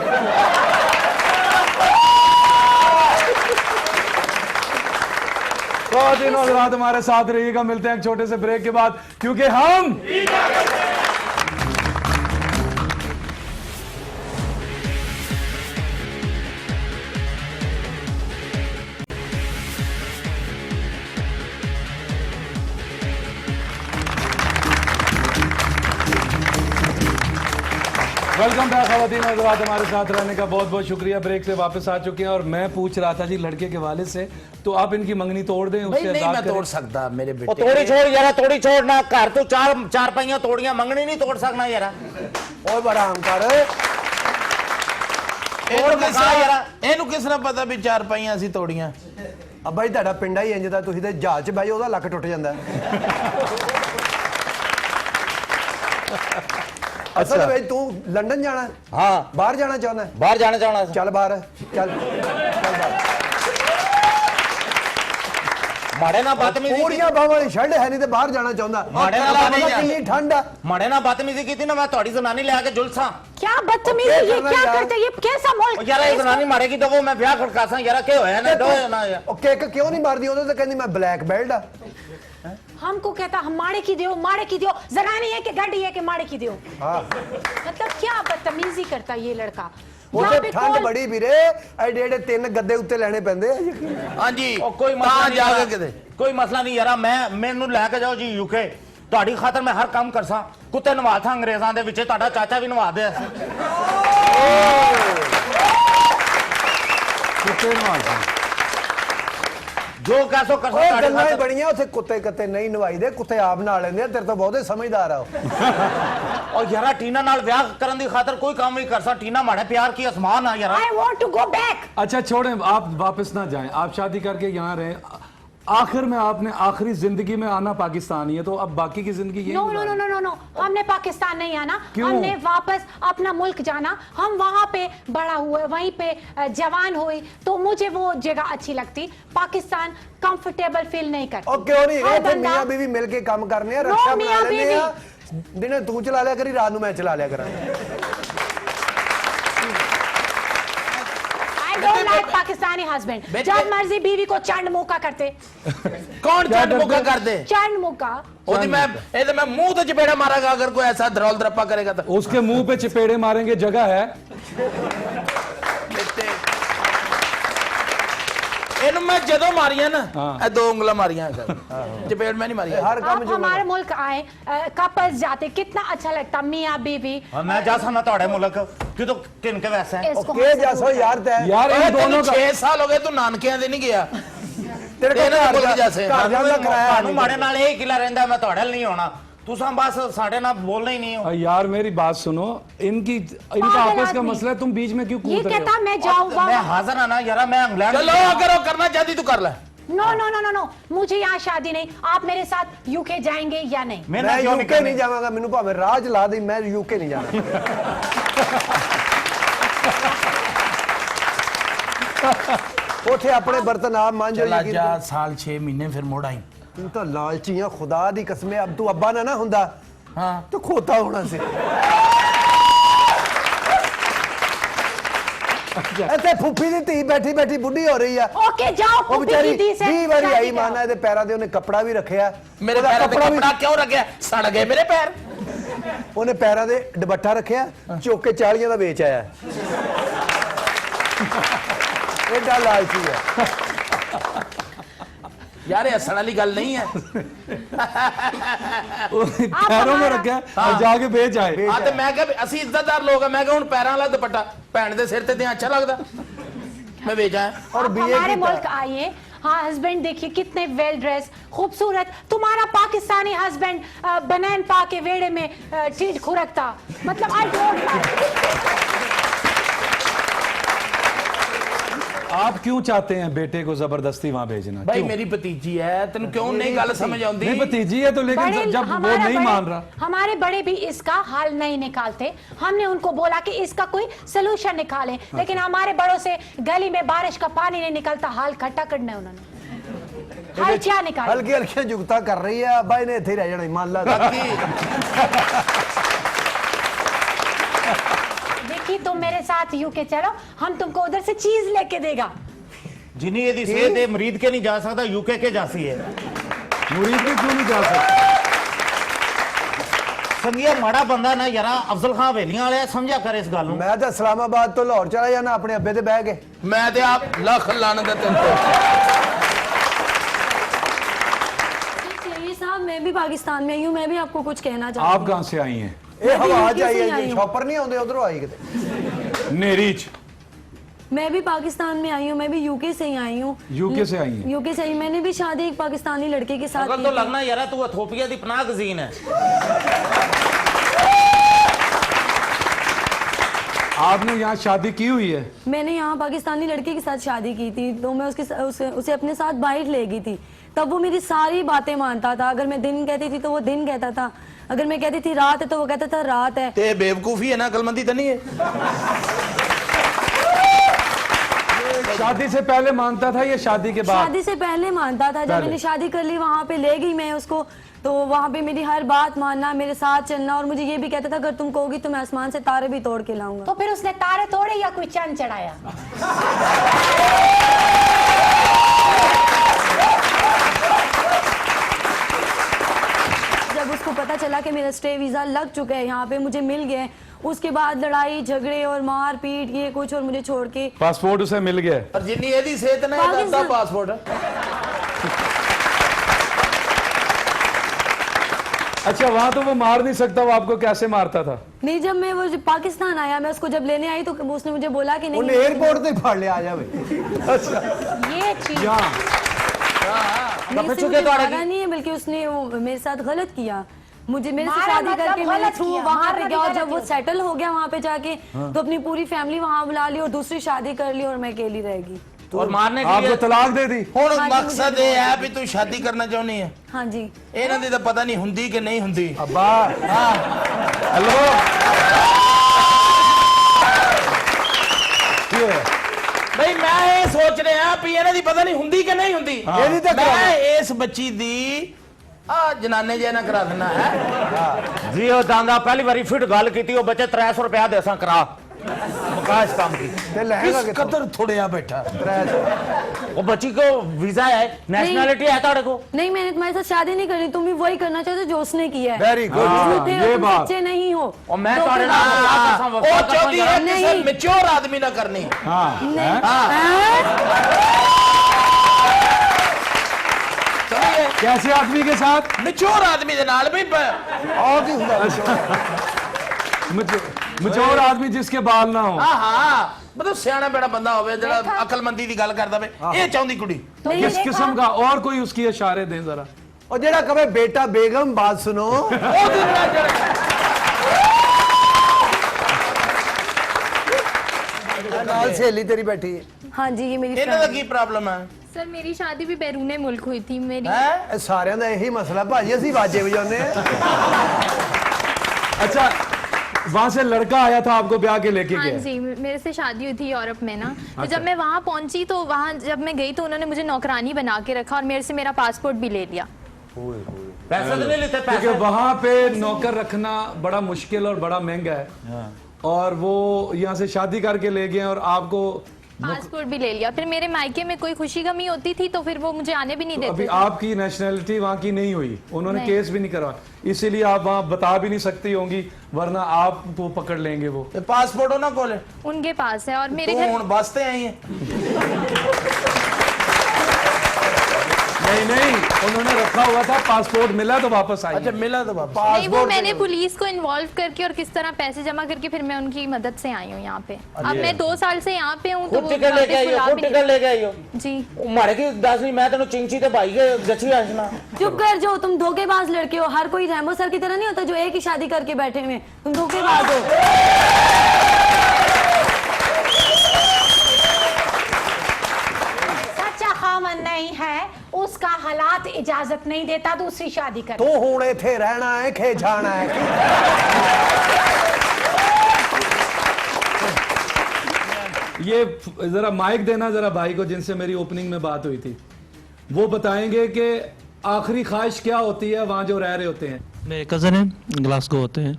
तो दिनों रात हमारे साथ रहिएगा, मिलते हैं एक छोटे से ब्रेक के बाद, क्योंकि हम वेलकम बैक खवातीन और हज़रात, हमारे साथ रहने का बहुत बहुत शुक्रिया। ब्रेक से वापस आ चुके हैं और मैं पूछ रहा था जी लड़के के वालिद से, तो आप इनकी मंगनी तोड़ दें, उससे नहीं अज़ाद मैं करें। तोड़ सकता मेरे ओ बेटे। तोड़ी छोड़ यार, तोड़ी छोड़ ना घर तू चार पाइयां तोड़ियां, मंगनी नहीं तोड़ सकना यार। ਓਏ ਬੜਾ ਹਮ ਕਰ। ਇਹਨੂੰ ਕਿਸ ਨੇ ਪਤਾ ਵੀ ਚਾਰ ਪਾਈਆਂ ਅਸੀਂ ਤੋੜੀਆਂ? ਅੱਬਾ ਜੀ ਤੁਹਾਡਾ ਪਿੰਡਾ ਹੀ ਇੰਜ ਦਾ, ਤੁਸੀਂ ਤੇ ਜਹਾਜ਼ 'ਚ ਬਹਿ ਜਾਓ ਉਹਦਾ ਲੱਕ ਟੁੱਟ ਜਾਂਦਾ। ਅਸਲ ਵਿੱਚ ਤੂੰ ਲੰਡਨ ਜਾਣਾ? हाँ ਬਾਹਰ ਜਾਣਾ ਚਾਹੁੰਦਾ? बाहर जाना चाहना। ਚੱਲ ਬਾਹਰ, ਚੱਲ ਬਾਹਰ। माड़े ना बदतमीजी ਪੂਰੀਆਂ ਬਾਹਾਂ ਵਾਲੀ ਸ਼ਰਟ ਹੈ ਨਹੀਂ ਤੇ ਬਾਹਰ ਜਾਣਾ ਚਾਹੁੰਦਾ। ਮਾੜੇ ਨਾਲ ਪਤਾ ਨਹੀਂ ਕਿੰਨੀ ਠੰਡ ਆ। माड़े ना बदतमीजी की थी ना, मैं थोड़ी जनानी ले आके जुलसा। क्या बदतमीजी, ये करना क्या यार? करते, ये कैसा मुल्क? ओ यार ये जनानी माड़े की तो वो मैं ब्याह खड़कासा यार, क्या होया ना दो ना यार। ਉਹ ਕੇਕ ਕਿਉਂ ਨਹੀਂ ਮਾਰਦੀ? ਉਹਦੇ ਤੇ ਕਹਿੰਦੀ ਮੈਂ ਬਲੈਕ ਬੈਲਟ ਆ। हमको कहता हम माड़े की दियो, जनानी है कि गाड़ी है कि माड़े की दियो। मतलब क्या बदतमीजी करता ये लड़का। यहाँ ਉੱਥੇ पे ਠੰਡ कॉल- ਬੜੀ ਵੀਰੇ, ਐਡੇ ਐਡੇ 3 ਗੱਦੇ ਉੱਤੇ ਲੈਣੇ ਪੈਂਦੇ ਆ। ਹਾਂਜੀ ओ कोई ਤਾਂ मसला ਜਾ नहीं ਕੇ यार, ਕਿਤੇ कोई मसला नहीं यार, मैं मेनू लेके जाओ जी यूके, ਤੁਹਾਡੀ ਖਾਤਰ ਮੈਂ ਹਰ ਕੰਮ ਕਰਸਾਂ। ਕੁੱਤੇ ਨਵਾ ਥਾਂ ਅੰਗਰੇਜ਼ਾਂ ਦੇ ਵਿੱਚ, ਤੁਹਾਡਾ ਚਾਚਾ ਵੀ ਨਵਾ ਦੇ। कुत्ते नवाज़। ਜੋ ਕਹਸੋ ਕਰਸੋ ਉਹ ਤੁਹਾਡੇ ਗੱਲਾਂ ਹੀ ਖਾਤਰ। ਬੜੀਆਂ ਉੱਥੇ, ਕੁੱਤੇ ਕੱਤੇ ਨਹੀਂ ਨਵਾਈਦੇ, ਕੁੱਤੇ ਆਪ ਨਾਲ ਲੈਂਦੇ ਆ, ਤੇਰੇ ਤੋਂ ਬਹੁਤੇ ਸਮਝਦਾਰ ਆ ਉਹ। और यार टीना नाल ब्याह करन दी खातर कोई काम नहीं करसा। टीना माड़े प्यार की आसमान आ यार। I want to go back। अच्छा छोड़ें, आप वापस ना जाएं, आप शादी करके यहाँ रहें, आखिर में आपने आखिरी जिंदगी में आना पाकिस्तान ही है, तो अब बाकी की जिंदगी यही नो नो गुजारनी। नो नो नो, हमने पाकिस्तान नहीं आना, क्यों? हमने वापस अपना मुल्क जाना। हम वहाँ पे बड़ा हुए, वहीं पे जवान हुई, तो मुझे वो जगह अच्छी लगती। पाकिस्तान कंफर्टेबल फील नहीं करती। ਉਹ ਕਿਉਂ ਨਹੀਂ? हर ਇੱਥੇ बंदा- ਮੀਆਂ ਬੀਵੀ ਮਿਲ ਕੇ ਕੰਮ ਕਰਨੇ ਆ, No, ਰੱਖਿਆ ਬਣਾ ਮੀਆਂ ਲੈਂਦੇ ਆ। ਬੀਵੀ। ਦਿਨੇ ਤੂੰ ਚਲਾ ਲਿਆ ਕਰੀ, ਰਾਤ ਨੂੰ ਮੈਂ ਚਲਾ ਲਿਆ ਕਰਾਂ। I don't like Pakistani husband। बेटे- जब मर्जी बीवी को चंड मुक्का करते। कौन चंड मुक्का कर दे? चंड मुक्का। ਉਹਦੀ ਮੈਂ ਇਹਦੇ ਮੈਂ ਮੂੰਹ ਤੇ ਚਪੇੜਾ ਮਾਰਾਂਗਾ ਅਗਰ ਕੋਈ ऐसा धरौल धरप्पा करेगा तो। उसके मुंह पे चपेड़े मारेंगे, जगह है। ਇਹਨੂੰ ਮੈਂ ਜਦੋਂ ਮਾਰੀਆਂ ਨਾ हाँ। ਇਹ ਦੋ ਉਂਗਲਾਂ ਮਾਰੀਆਂ ਚਪੇੜ ਮੈਂ नहीं मारिया। ਹਰ ਕੰਮ आप ਚ हमारे मुल्क आए, कपल्स जाते, कितना अच्छा लगता, मियाँ बीवी। और मैं जा सा ना ਤੁਹਾਡੇ ਮੁਲਕ कि तो किन के वैसे हैं। इसको ਕੇ ਜਾਸੋ ਯਾਰ ਤੈ यार इन दोनों का 6 साल हो गए तू नानकिਆਂ ਦੇ ਨਹੀਂ ਗਿਆ। ਤੇਰੇ ਕੋਲ ਇਹਨਾਂ ਦੇ ਘਰ ਮੁਲਕ ਜਾ ਜੈਸੇ। ਘਰ ਜਾਣ ਦਾ ਕਿਰਾਇਆ ਤੁਹਾਨੂੰ ਨਹੀਂ। ਮਾੜੇ ਨਾਲ ਇਹ ਕਿਲਾ ਰਹਿੰਦਾ, ਮੈਂ ਤੁਹਾਡੇ ਨਾਲ ਨਹੀਂ ਆਉਣਾ। ਤੁਸੀਂ ਬਸ ਸਾਡੇ ਨਾਲ ਬੋਲਣਾ ਹੀ ਨਹੀਂ ਹੋ। यार मेरी बात सुनो, इनका पागल आपस का आदमी। मसला है, तुम बीच में क्यों ये कूद रहे कहता हो? मैं जाऊँ मैं वहाँ। हाजिर है ना यार, मैं इंग्लैंड चलो अगर वो करना चाहती तू कर ले। No no no no no, मुझे यहाँ शादी नहीं। आप मेरे साथ यूके जाएंगे या नहीं? मैं ਮੈਂ क्यों ਯੂਕੇ ਨਹੀਂ ਜਾਵਾਂਗਾ, ਮੈਨੂੰ ਭਾਵੇਂ ਰਾਹ ਚਲਾ ਦੇ, ਮੈਂ ਯੂਕੇ ਨਹੀਂ ਜਾਣਾ। ਉੱਥੇ ਆਪਣੇ ਬਰਤਨ ਆਪ ਮਾਂਜੋ। चला ਯਕੀਨ जा ਕਰੋ। साल 6 महीने फिर मुड़ आई। ਤੂੰ ਤਾਂ ਲਾਲਚੀ ਆ, ਖੁਦਾ ਦੀ ਕਸਮ ਹੈ। ਅਬ ਤੂੰ ਅੱਬਾ ਨਾ ਹੁੰਦਾ हाँ ਤਾਂ ਖੋਤਾ ਹੋਣਾ ਸੀ। ਇੱਥੇ ਫੁੱਫੀ ਦੀ ਧੀ ਬੈਠੀ ਬੈਠੀ ਬੁੱਢੀ ਹੋ ਰਹੀ ਆ ओके जाओ ਉਹ फूफी ਵਿਚਾਰੀ की दी से 20 ਵਾਰੀ शादी ਆਈ करो। ਮਾਨਾ ਇਹਦੇ ਪੈਰਾਂ ਦੇ ਉਹਨੇ ਕੱਪੜਾ ਵੀ ਰੱਖਿਆ ਮੇਰੇ ਉਹਦਾ ਪੈਰਾਂ ਤੇ ਕੱਪੜਾ ਵੀ- ਕੱਪੜਾ ਕਿਉਂ ਰੱਖਿਆ? ਸੜ ਗਏ ਮੇਰੇ ਪੈਰ। ਉਹਨੇ ਪੈਰਾਂ ਦੇ ਦੁਪੱਟਾ ਰੱਖਿਆ ਚੁੱਕ ਕੇ 40 ਦਾ ਵੇਚ ਆਇਆ ਐਡਾ ਲਾਲਚੀ ਹੈ यार ये हंसने वाली गल नहीं है। पैरों में रखा और जाके बेच आए। हाँ तो मैं क्या असि इज्जतदार लोग हैं, मैं क्या हुन पैरां वाला दुपट्टा भैन दे सिर ते दें अच्छा लगदा? मैं बेच आया। और आप बीए हमारे की मुल्क आइए, हाँ हस्बैंड देखिए कितने वेल ड्रेस खूबसूरत, तुम्हारा पाकिस्तानी हस्बैंड बनैन पा के वेड़े में चीज खुरकता, मतलब आई डोंट आप क्यों चाहते हैं बेटे को जबरदस्ती वहां भेजना? भाई क्यों? मेरी भतीजी है, तेन क्यों नहीं गल समझ आउंदी? नहीं भतीजी है तो लेकिन जब वो नहीं मान रहा। हमारे बड़े भी इसका हल नहीं निकालते, हमने उनको बोला कि इसका कोई सोल्यूशन निकालें, लेकिन हमारे बड़ों से गली में बारिश का पानी नहीं निकलता, हाल खट्टा करना है उन्होंने। हाल क्या निकाले? ਹਲਕੀ ਹਲਕੀ ਜੁਗਤਾ ਕਰ ਰਹੀ ਹੈ ਅੱਬਾ ਇਹਨੇ ਇੱਥੇ ਹੀ ਰਹਿ ਜਾਣਾ ਮੰਨ ਲਾ देखिए तुम मेरे साथ यूके चलो, हम तुमको उधर से चीज लेके देगा। जिन्नी ਇਹਦੀ ਸਿਹਤ ਦੇ ਮਰੀਦ ਕੇ ਨਹੀਂ ਜਾ ਸਕਦਾ ਯੂਕੇ ਕੇ ਜਾਸੀ ਹੈ मुरीद भी क्यों नहीं जा सकते? ਸੰਗੀਆ ਮਾੜਾ ਬੰਦਾ ਨਾ ਯਾਰਾ ਅਫਜ਼ਲ ਖਾਨ ਹਵੇਲੀਆਂ ਵਾਲਿਆ ਸਮਝਿਆ ਕਰ ਇਸ ਗੱਲ ਨੂੰ ਮੈਂ ਤਾਂ ਇਸਲਾਮਾਬਾਦ ਤੋਂ ਲਾਹੌਰ ਚਲਾ ਜਾਣਾ ਆਪਣੇ ਅੱਬੇ ਤੇ ਬਹਿ ਕੇ मैं ते आप लख लानत है तेन पे। चाहिए साहब, मैं भी पाकिस्तान में आई हूँ, मैं भी आपको कुछ कहना चाहती आप कहां से आई हैं? ਇਹ ਹਵਾ यूके से ਚਾਹੀਏ ही आई ਜੀ हूँ। ਸ਼ੌਪਰ ਨਹੀਂ ਆਉਂਦੇ ਉਧਰੋਂ ਆਈ ਕਿਤੇ नेरीच मैं भी पाकिस्तान में आई हूँ, मैं भी यूके से ही आई हूँ। यूके से आई हैं? यूके से ही मैंने भी शादी एक पाकिस्तानी लड़के के साथ अगर की तो थी। लगना यारा तू इथोपिया दी पनाह गजीन है आपने यहाँ शादी की हुई है? मैंने यहाँ पाकिस्तानी लड़के के साथ शादी की थी, तो मैं उसे अपने साथ बाइट ले गई थी। तब वो मेरी सारी बातें मानता था, अगर मैं दिन कहती थी तो वो दिन कहता था, अगर मैं कहती थी रात है तो वो कहता था रात है। ते बेवकूफी है ना, अकलमंदी तो नहीं है। शादी से पहले मानता था या शादी के बाद? शादी से पहले मानता था, जब पहले। मैंने शादी कर ली वहाँ पे ले गई मैं उसको, तो वहाँ पे मेरी हर बात मानना, मेरे साथ चलना, और मुझे ये भी कहता था अगर तुम कहोगी तो मैं आसमान से तारे भी तोड़ के लाऊंगा। तो फिर उसने तारे तोड़े या कोई चंद चढ़ाया? जब उसको पता चला कि मेरा स्टे वीजा लग चुका है, यहाँ पे मुझे मिल गया, उसके बाद लड़ाई झगड़े और मार पीट ये कुछ, और मुझे छोड़ के पासपोर्ट उसे मिल गया? और जिन्नी एदी सेहत ने दादा पासपोर्ट। अच्छा वहां तो वो मार नहीं सकता, वो आपको कैसे मारता था? नहीं, जब मैं वो पाकिस्तान आया, मैं उसको जब लेने आई तो उसने मुझे बोला कि ਉਹਨੇ नहीं, 에어ਪੋਰਟ ਤੇ ਫੜ ਲਿਆ ਆ ਜਾਵੇ ये चीज यहाँ मेरे से मुझे मारा नहीं है, बल्कि उसने वो मेरे साथ गलत किया, मुझे मेरे से मारा शादी मतलब करके मेरे गलत थ्रू किया, वहाँ मारना पे भी गया, और गलत जब वो किया। सेटल हो गया वहाँ पे जाके, तो अपनी पूरी फैमिली वहाँ बुला ली और दूसरी शादी कर ली, और मैं अकेली रहेगी। और मारने के आपको लिए तलाक दे दी? ਹੁਣ हाँ जी, मकसद मुझे ये है भी तू शादी करना चाहनी है, हाँ जी। ਇਹਨਾਂ ਦੀ ਤਾਂ ਪਤਾ ਨਹੀਂ ਹੁੰਦੀ ਕਿ ਨਹੀਂ ਹੁੰਦੀ। अब्बा हेलो क्यों है? ਬਈ ਮੈਂ ਇਹ ਸੋਚ ਰਿਹਾ ਵੀ ਇਹਨਾਂ ਦੀ ਪਤਾ ਨਹੀਂ ਹੁੰਦੀ ਕਿ ਨਹੀਂ ਹੁੰਦੀ। ਇਹਦੀ ਤਾਂ ਕਰਾ ਮੈਂ ਇਸ ਬੱਚੀ ਦੀ ਆ ਜਨਾਨੇ ਜੇ ਨਾ ਕਰਾ ਦੇਣਾ ਹੈ। जी ओ दांदा पहली बारी फिट गल की वो बच्चे 300 रुपया देसा करा मुकाश काम की ਤੇ ਲਹਿੰਗਾ ਕਿਸ ਕਿੱਥੋਂ ਕਦਰ ਥੋੜਿਆ ਬੈਠਾ। वो बच्ची को वीजा है नेशनैलिटी है ताड़े को नहीं, मैंने तुम्हारे साथ शादी नहीं करनी, तुम भी वही करना चाहते हो जो उसने किया है। ਵੈਰੀ ਗੁੱਡ झूठे हो, ये तुम बात। सच्चे नहीं हो। और मैं तो ताड़े फिर- नाल क्या करसा ਉਹ वफा ਚਾਹੁੰਦੀ ਹੈ नहीं। ਕਿਸੇ ਮੈਚੁਰ ਆਦਮੀ ਨਾਲ ਕਰਨੀ। हाँ नहीं। हैं? हैं? ਸਮਝੇ? कैसे आदमी के साथ? ਮੈਚੁਰ ਆਦਮੀ ਦੇ ਨਾਲ ਵੀ ਆਹ ਕੀ ਹੁੰਦਾ मचोर आदमी जिसके बाल ना हो। ਹਾਂ ਮਤਲਬ ਸਿਆਣਾ ਬੜਾ ਬੰਦਾ ਹੋਵੇ ਜਿਹੜਾ ਅਕਲਮੰਦੀ ਦੀ ਗੱਲ ਕਰਦਾ ਵੇ, ਇਹ ਚਾਹੁੰਦੀ ਕੁੜੀ। तो ये किस देखा? किस्म का? और कोई उसकी इशारे दें जरा। ਉਹ ਜਿਹੜਾ ਕਹੇ ਬੇਟਾ ਬੇਗਮ ਬਾਤ ਸੁਣੋ ਉਹਦੇ ਨਾਲ ਜਿਹੜਾ ਨਾਲ ਸਹੇਲੀ ਤੇਰੀ ਬੈਠੀ ਹੈ हाँ जी, ये मेरी ਇਹਨਾਂ ਦਾ friend ਕੀ ਪ੍ਰੋਬਲਮ ਹੈ? सर मेरी शादी भी बैरूने मुल्क हुई थी मेरी। ਹੈ ਇਹ ਸਾਰਿਆਂ ਦਾ ਇਹੀ ਮਸਲਾ ਭਾਜੀ ਅਸੀਂ ਬਾਜੇ ਵਜਾਉਂਦੇ ਆ अच्छा वहां से लड़का आया था आपको ब्याह के लेके हाँ गया? जी, मेरे से शादी हुई थी यूरोप में ना, तो जब मैं वहाँ पहुंची तो वहाँ जब मैं गई तो उन्होंने मुझे नौकरानी बना के रखा और मेरे से मेरा पासपोर्ट भी ले लिया। पैसे तो नहीं लेते क्योंकि पैसे वहां पे नौकर रखना बड़ा मुश्किल और बड़ा महंगा है। और वो यहाँ से शादी करके ले गए और आपको पासपोर्ट भी ले लिया। फिर मेरे मायके में कोई खुशी गमी होती थी तो फिर वो मुझे आने भी नहीं देते अभी थे। आपकी नेशनैलिटी वहाँ की नहीं हुई, उन्होंने नहीं। केस भी नहीं करवा, इसीलिए आप वहाँ बता भी नहीं सकती होंगी, वरना आपको पकड़ लेंगे वो। ते पासपोर्ट हो ना कोले उनके पास है और मेरे तू घर हुन बसते आई है नहीं, उन्होंने रखा हुआ था, पासपोर्ट मिला तो वापस आई। अच्छा मिला तो वापस नहीं, वो मैंने पुलिस को इन्वॉल्व करके और किस तरह पैसे जमा करके फिर मैं उनकी मदद से आई हूँ यहाँ पे। अब मैं 2 साल से यहाँ पे हूँ तो खुद वो टिकट लेके वापस आई हो, बुला खुद भी टिकट नहीं- लेके आई हो। जी मारे की दस नहीं, मैं तेन चिंची ते भाई के जची आसना। चुप कर जो, तुम धोखेबाज लड़के हो। हर कोई रैम्बो सर की तरह नहीं होता जो एक ही शादी करके बैठे हुए, तुम धोखेबाज हो। सच्चा खामन नहीं है, उसका हालात इजाजत नहीं देता दूसरी शादी कर। तू हुण इथे रहना है खे जाना है। ये जरा माइक देना जरा भाई को जिनसे मेरी ओपनिंग में बात हुई थी, वो बताएंगे कि आखिरी ख्वाहिश क्या होती है वहाँ जो रह रहे होते हैं। मेरे कज़न हैं, ग्लासगो होते हैं,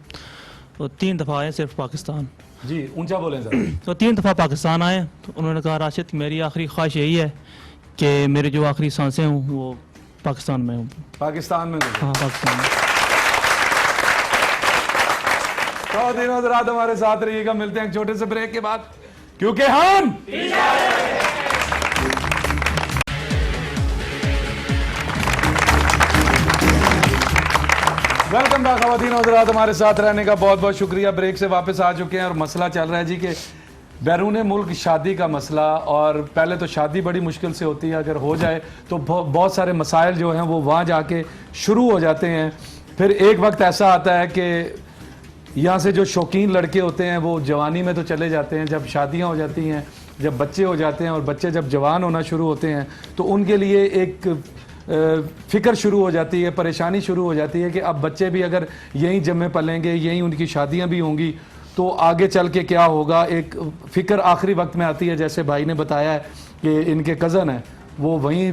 तो 3 दफ़ा आए सिर्फ पाकिस्तान। जी ऊंचा बोलें जरा। तो 3 दफ़ा पाकिस्तान आए तो उन्होंने कहा राशिद मेरी आखिरी ख्वाहिश यही है कि मेरी जो आखिरी सांसें हों वो पाकिस्तान में हों। पाकिस्तान में हाँ, पाकिस्तान में। तो दिनों रात हमारे साथ रहिएगा, मिलते हैं एक छोटे से ब्रेक के बाद, क्योंकि हम वेलकम बैक ख़वातीन और हज़रात, हमारे साथ रहने का बहुत बहुत शुक्रिया। ब्रेक से वापस आ चुके हैं और मसला चल रहा है जी कि बैरून मुल्क शादी का मसला। और पहले तो शादी बड़ी मुश्किल से होती है, अगर हो जाए तो बहुत सारे मसाइल जो हैं वो वहाँ जाके शुरू हो जाते हैं। फिर एक वक्त ऐसा आता है कि यहाँ से जो शौकीन लड़के होते हैं वो जवानी में तो चले जाते हैं, जब शादियाँ हो जाती हैं, जब बच्चे हो जाते हैं और बच्चे जब जवान होना शुरू होते हैं तो उनके लिए एक फ़िक्र शुरू हो जाती है, परेशानी शुरू हो जाती है कि अब बच्चे भी अगर यहीं जम्मे पलेंगे, यहीं उनकी शादियाँ भी होंगी तो आगे चल के क्या होगा। एक फ़िक्र आखिरी वक्त में आती है, जैसे भाई ने बताया है कि इनके कज़न हैं वो वहीं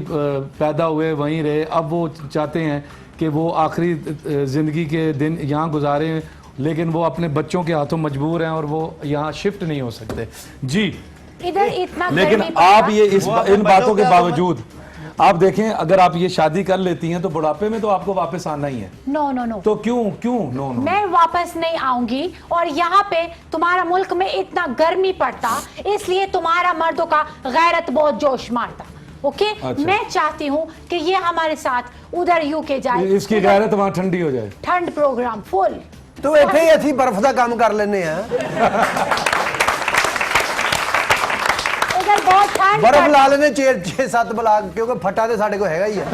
पैदा हुए, वहीं रहे, अब वो चाहते हैं कि वो आखिरी ज़िंदगी के दिन यहाँ गुजारें, लेकिन वो अपने बच्चों के हाथों मजबूर हैं और वो यहाँ शिफ्ट नहीं हो सकते। जी इधर इतना लेकिन गर्मी आप पड़ता। ये इन बच्चों बातों के का- बावजूद आप देखें, अगर आप ये शादी कर लेती हैं तो बुढ़ापे में तो आपको वापस आना ही है। नो नो नो, तो क्यों क्यों नो नो मैं वापस नहीं आऊंगी। और यहाँ पे तुम्हारा मुल्क में इतना गर्मी पड़ता, इसलिए तुम्हारा मर्दों का गैरत बहुत जोश मारता। ओके अच्छा। मैं चाहती हूँ कि ये हमारे साथ उधर यूके जाए, इसकी गैरत वहां ठंडी हो जाए। ठंड प्रोग्राम फुल। तू इथे ही अथी बर्फ का काम कर लेने हैं, उधर बहुत ठंड बर्फ पड़ती। ला लेने 6-7 ब्लाक, क्योंकि फटा तो साढ़े को हैगा ही है।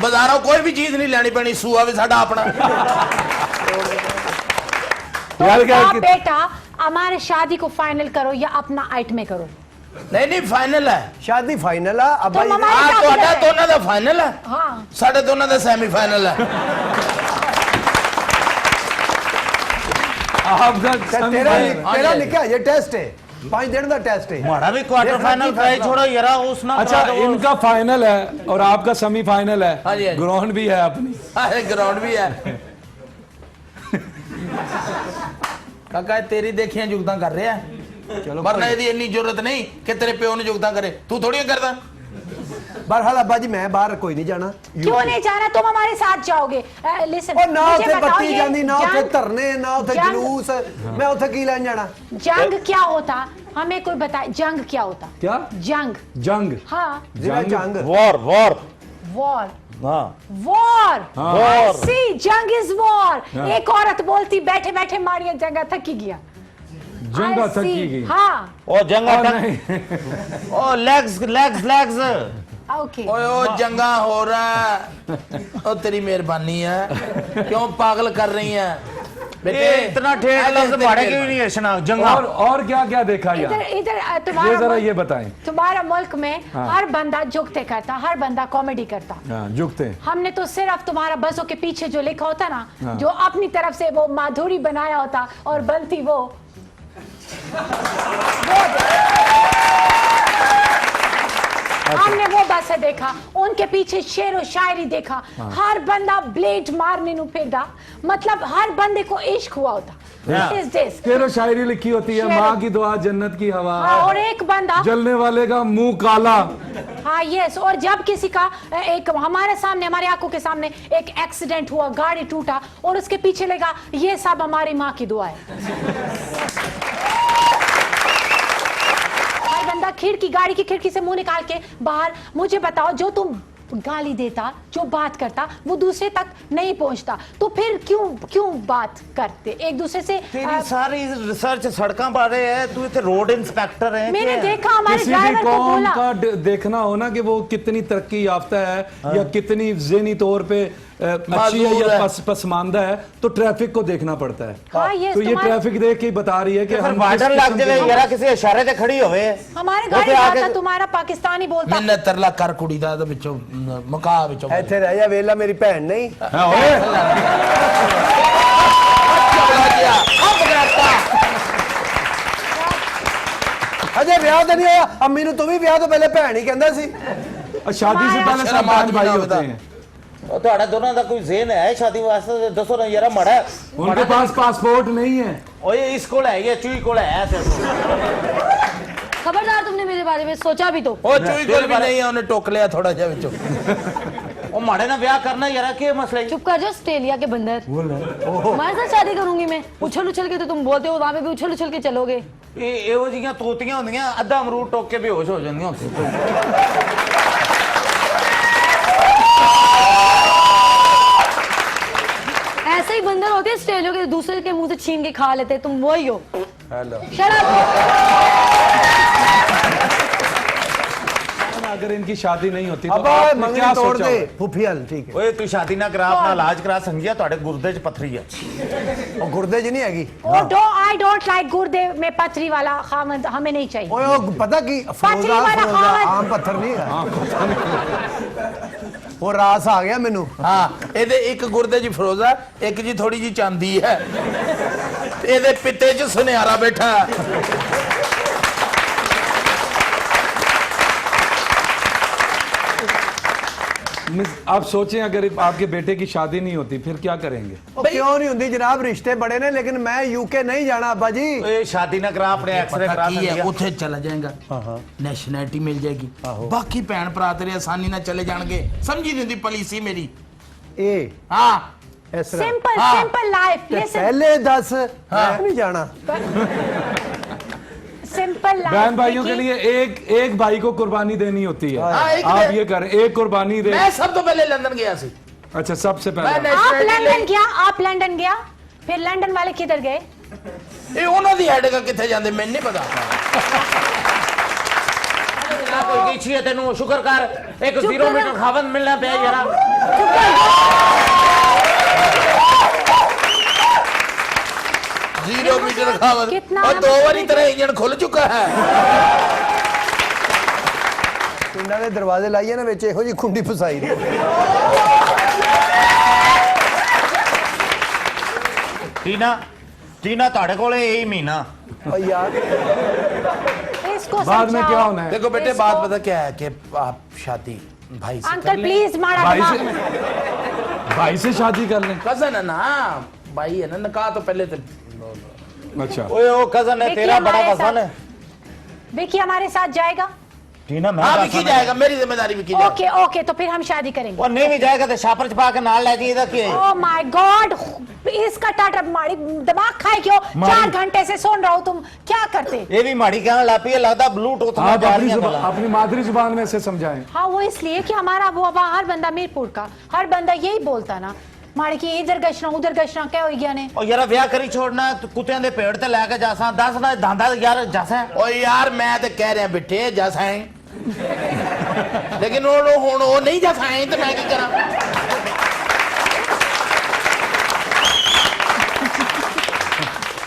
बाजारों कोई भी चीज नहीं लेनी पैनी, सूआ भी साडा अपना। तो यार क्या आप कि- बेटा हमारे शादी को फाइनल करो या अपना आइट में करो। नहीं नहीं फाइनल है। शादी फाइनल है अब तो भाई। ममा- हाँ शादी ਤੁਹਾਡਾ है। ਦੋਨਾਂ ਦਾ ਫਾਈਨਲ ਹੈ, हाँ ਸਾਡੇ ਦੋਨਾਂ ਦਾ ਸੈਮੀ ਫਾਈਨਲ ਹੈ। आपका तेरा निका ये टेस्ट है, 5 दिन का टेस्ट है। मारा भी क्वार्टर फाइनल ट्राई छोड़ो यार, उस ना अच्छा, इनका फाइनल है और आपका सेमीफाइनल हाँ जी, हाँ है, जी। ग्राउंड भी है अपनी। अरे ग्राउंड भी है। काका तेरी देखियां जुगतां कर रहे हैं, चलो वरना ਇਹਦੀ ਇੰਨੀ ਜ਼ਰੂरत नहीं कि तेरे प्यो ने जुगतां करे, तू थोड़ी करदा। बहरहाल अब्बा जी मैं बाहर कोई नहीं जाना। क्यों नहीं जाना, तुम हमारे साथ जाओगे। लिसन और ना उथे बत्ती जानी, ना उथे धरने, ना उथे जुलूस, मैं उथे की लैन जाना। जंग क्या होता हमें कोई बताए, जंग क्या होता। क्या जंग, जंग? हाँ जंग वॉर वॉर वॉर हाँ वॉर War. सी जंग इज वॉर। एक औरत बोलती बैठे बैठे मारिया जंगा थकी गया। जंगा I see. थकी गई। हाँ ओ जंगा और टक नहीं ओ लेग्स लेग्स लेग्स ओके। ओए ओ जंगा हो रहा है, ओ तेरी मेहरबानी है, क्यों पागल कर रही है बेटे। ये इतना ठेठ लफ्ज मारे क्यों नहीं है शना जंगा। और क्या क्या देखा इधर यार, इधर ये तुम्हारा जरा मुल्क- ये बताएं। तुम्हारा मुल्क में हाँ। हर बंदा झुकते करता, हर बंदा कॉमेडी करता। हाँ, झुकते हैं। हमने तो सिर्फ तुम्हारा बसों के पीछे जो लिखा होता ना, हाँ। जो अपनी तरफ से वो माधुरी बनाया होता और बनती वो हमने वो बस देखा, उनके पीछे शेर और शायरी देखा। हर बंदा ब्लेड मारने नु फिरदा, मतलब हर बंदे को इश्क हुआ होता। Is this. फिर वो शायरी लिखी होती है, शायरी। माँ की दुआ जन्नत की हवा, हाँ, और एक बंदा, जलने वाले का मुंह काला। हाँ यस, और जब किसी का एक हमारे सामने, हमारे आंखों के सामने एक एक्सीडेंट हुआ, गाड़ी टूटा, और उसके पीछे लगा ये सब हमारी माँ की दुआ है। हर बंदा खिड़की, गाड़ी की खिड़की से मुंह निकाल के बाहर, मुझे बताओ, जो तुम गाली देता, जो बात करता, वो दूसरे तक नहीं पहुंचता, तो फिर क्यों बात करते एक दूसरे से? तेरी सारी रिसर्च सड़कों बारे है, तू इतने रोड इंस्पेक्टर है। मैंने देखा हमारे किसी भी ड्राइवर को कौम बोला, का देखना हो ना कि वो कितनी तरक्की याफ्ता है या कितनी ज़हनी तौर पे अच्छी है या पसमानदा है, तो ट्रैफिक को देखना पड़ता है। हाँ, ये तो ये ट्रैफिक देख के ही बता रही है कि हम वार्डन लग जाए यार, किसी इशारे से खड़ी होवे। हमारे गाड़ी जाता, तुम्हारा पाकिस्तानी बोलता। मैंने तरला कर कुड़ी दा विचों मका विचों ਇੱਥੇ ਰਹਿ ਜਾ ਵੇਲਾ ਮੇਰੀ ਭੈਣ ਨਹੀਂ। हाँ, ओए, ਅਜੇ ਵਿਆਹ ਤਾਂ ਨਹੀਂ ਹੋਇਆ, ਅੰਮੀ ਨੂੰ ਤੂੰ ਵੀ ਵਿਆਹ ਤੋਂ ਪਹਿਲੇ ਭੈਣ ਹੀ ਕਹਿੰਦਾ ਸੀ। शादी से पहले सब बहन भाई होते हैं। ਉਹ ਤੁਹਾਡਾ ਦੋਨਾਂ ਦਾ ਕੋਈ ਜ਼ੇਨ ਹੈ ਸ਼ਾਦੀ ਵਾਸਤੇ? ਦੱਸੋ ਨਾ ਯਾਰਾ ਮਾੜਾ। उनके पास पासपोर्ट नहीं है। ਓਏ ਇਸ ਕੋਲ ਹੈ, ਇਹ ਚੂਈ ਕੋਲ ਹੈ ਤੇਰੇ ਕੋਲ। खबरदार, तुमने मेरे बारे में सोचा भी तो। ਉਹ ਚੂਈ ਕੋਲ ਵੀ नहीं है, उन्हें टोक लिया थोड़ा जा विचों। ਉਹ ਮਾੜੇ ਨਾਲ ਵਿਆਹ ਕਰਨਾ ਯਾਰਾ, ਕੀ ਮਸਲਾ है? चुप कर जाओ ऑस्ट्रेलिया के बंदर। तुम्हारे साथ शादी करूंगी मैं। उछल उछल के तो तुम बोलते हो, वहां पे भी उछल उछल के चलोगे। ਇਹ ਇਹੋ ਜਿਹੀਆਂ ਤੋਤੀਆਂ ਹੁੰਦੀਆਂ, ਅੱਧਾ ਅਮਰੂਦ ਟੋਕ ਕੇ ਬੇਹੋਸ਼ ਹੋ ਜਾਂਦੀਆਂ ਉੱਥੇ। ऐसे ही बंदर होते हैं ऑस्ट्रेलिया के, दूसरे के मुंह से छीन के खा लेते, तुम वही हो। Hello, Shut up! अगर इनकी शादी नहीं होती तो अब आपने मंगनी क्या तोड़ सोचा दे होगा? फुफियल, ठीक है। ਓਏ ਤੂੰ ਸ਼ਾਦੀ ਨਾ ਕਰਾ, ਆਪਣਾ ਇਲਾਜ ਕਰਾ, ਸੰਗਿਆ ਤੁਹਾਡੇ ਗੁਰਦੇ 'ਚ ਪੱਥਰੀ ਹੈ। ਉਹ ਗੁਰਦੇ 'ਚ ਨਹੀਂ ਹੈਗੀ। आई डोंट लाइक गुर्दे में पथरी वाला खामद, हमें नहीं चाहिए। ਓਏ ਉਹ ਪਤਾ ਕੀ ਪੱਥਰੀ ਫਰੋਜ਼ਾ ਵਾਲਾ ਫਰੋਜ਼ਾ ਖਾਣ। ਆਮ ਪੱਥਰ ਨਹੀਂ ਹੈ। ਉਹ ਰਾਸ ਆ ਗਿਆ ਮੈਨੂੰ। हाँ, ਇਹਦੇ ਇੱਕ ਗੁਰਦੇ 'ਚ ਫਰੋਜ਼ਾ, ਇੱਕ ਜੀ ਥੋੜੀ ਜੀ ਚਾਂਦੀ ਹੈ, ਇਹਦੇ ਪਿੱਤੇ 'ਚ ਸੁਨਿਆਰਾ ਬੈਠਾ। आप सोचें अगर आपके बेटे की शादी नहीं होती फिर क्या करेंगे? ਉਹ ਕਿਉਂ ਨਹੀਂ ਹੁੰਦੀ ਜਨਾਬ, ਰਿਸ਼ਤੇ ਬੜੇ ਨੇ, ਲੇਕਿਨ ਮੈਂ यूके नहीं जाना अब्बा जी। ਓਏ ਸ਼ਾਦੀ ਨਾ ਕਰਾ, ਆਪਣੇ ਐਕਸਰੇ पता ਕਰਾ की है, ਸੰਗਿਆ। ਉੱਥੇ चला जाएगा, नेशनैलिटी मिल जाएगी, बाकी भैन भरा तेरे आसानी ना चले जाएंगे। समझी नहीं दी पॉलिसी मेरी। ਇਹ हाँ, ਇਸ ਤਰ੍ਹਾਂ सिंपल हाँ। सिंपल लाइफ, ਤੇ लिसन, ਪਹਿਲੇ ਦੱਸ ਮੈਂ ਨਹੀਂ ਜਾਣਾ। Simple life. बहन भाइयों के लिए एक भाई को कुर्बानी देनी होती है। हाँ, एक आप दे- ये करें, एक कुर्बानी दे। मैं सब तो पहले लंदन गया सी। अच्छा, सबसे मैं पहले आप nationality लंदन ले- गया, आप लंदन गया, फिर लंदन वाले किधर गए? ਇਹ ਉਹਨਾਂ ਦੀ ਹੈਡ का किथे जांदे ਮੈਨੂੰ नहीं पता। ਨਾ ਕੋਈ ਕੀਛੀ ਹੈ ਤੈਨੂੰ, ਸ਼ੁਕਰ ਕਰ ਇੱਕ 0 ਮੀਟਰ ਖਾਵਨ ਮਿਲਣਾ ਪਿਆ ਯਾਰਾ। 0 मीटर खावत, कितना और है 2 मतलब बारी तेरा इंजन खुल चुका है। ਪਿੰਡਾਂ ਦੇ ਦਰਵਾਜ਼ੇ ਲਾਈਏ ਨਾ, ਵਿੱਚ ਇਹੋ ਜੀ ਖੁੰਡੀ ਫਸਾਈ ਦੀ। ਟੀਨਾ ਤੁਹਾਡੇ ਕੋਲੇ ਇਹੀ ਮਹੀਨਾ। ਓ ਯਾਰ इसको बाद में क्या समझाओ। होना है? देखो बेटे, इसको- बात पता क्या है कि आप शादी भाई से कर अंकल लें। प्लीज मारा भाई दिमाग से में। भाई से शादी कर लें। कजन है ना, भाई है ना, निकाह तो पहले तो अच्छा, ਓਏ ਉਹ ਕਜ਼ਨ ਹੈ देखिए ਤੇਰਾ, बड़ा हमारे वजन है। साथ- विकी हमारे साथ जाएगा? ਟੀਨਾ ਮੈਂ हाँ ਦੱਸ विकी रहा जाएगा, मेरी जिम्मेदारी विकी जाएगा। ओके ओके, तो फिर हम शादी करेंगे। ਉਹ ਨਹੀਂ ਵੀ ਜਾਏਗਾ ਤੇ ਛਾਪਰ ਚ ਪਾ ਕੇ ਨਾਲ ਲੈ ਜੀ, ਇਹਦਾ ਕੀ ਹੈ? ओ माय गॉड, इसका टाटा मारी दिमाग खाए क्यों? 4 घंटे से सुन रहा हूँ, तुम क्या करते? ਇਹ ਵੀ ਮਾੜੀ ਕਹਿਣ ਲੱਗ ਪਈ ਹੈ, ਲੱਗਦਾ ब्लूटूथ में आप जा अपनी रही जुबान, है। अपनी मादरी जुबान में से समझाएं। हाँ, वो इसलिए कि हमारा वो वहाँ हर बंदा मीरपुर का, हर बंदा यही बोलता ना, माड़ी की इधर गशना उधर गशना, क्या हो गया ने? ਉਹ ਯਾਰਾ ਵਿਆਹ ਕਰੀ ਛੋੜਨਾ, ਤੂੰ ਕੁੱਤਿਆਂ ਦੇ ਪੇੜ ਤੇ ਲੈ ਕੇ ਜਾਸਾਂ, ਦੱਸ ਨਾ ਦਾਂਦਾ ਯਾਰ ਜਾਸਾਂ। ओ यार मैं तो कह रहा बेटे जैसा है, लेकिन वो लोग हुण वो नहीं जैसा है, तो मैं की करा।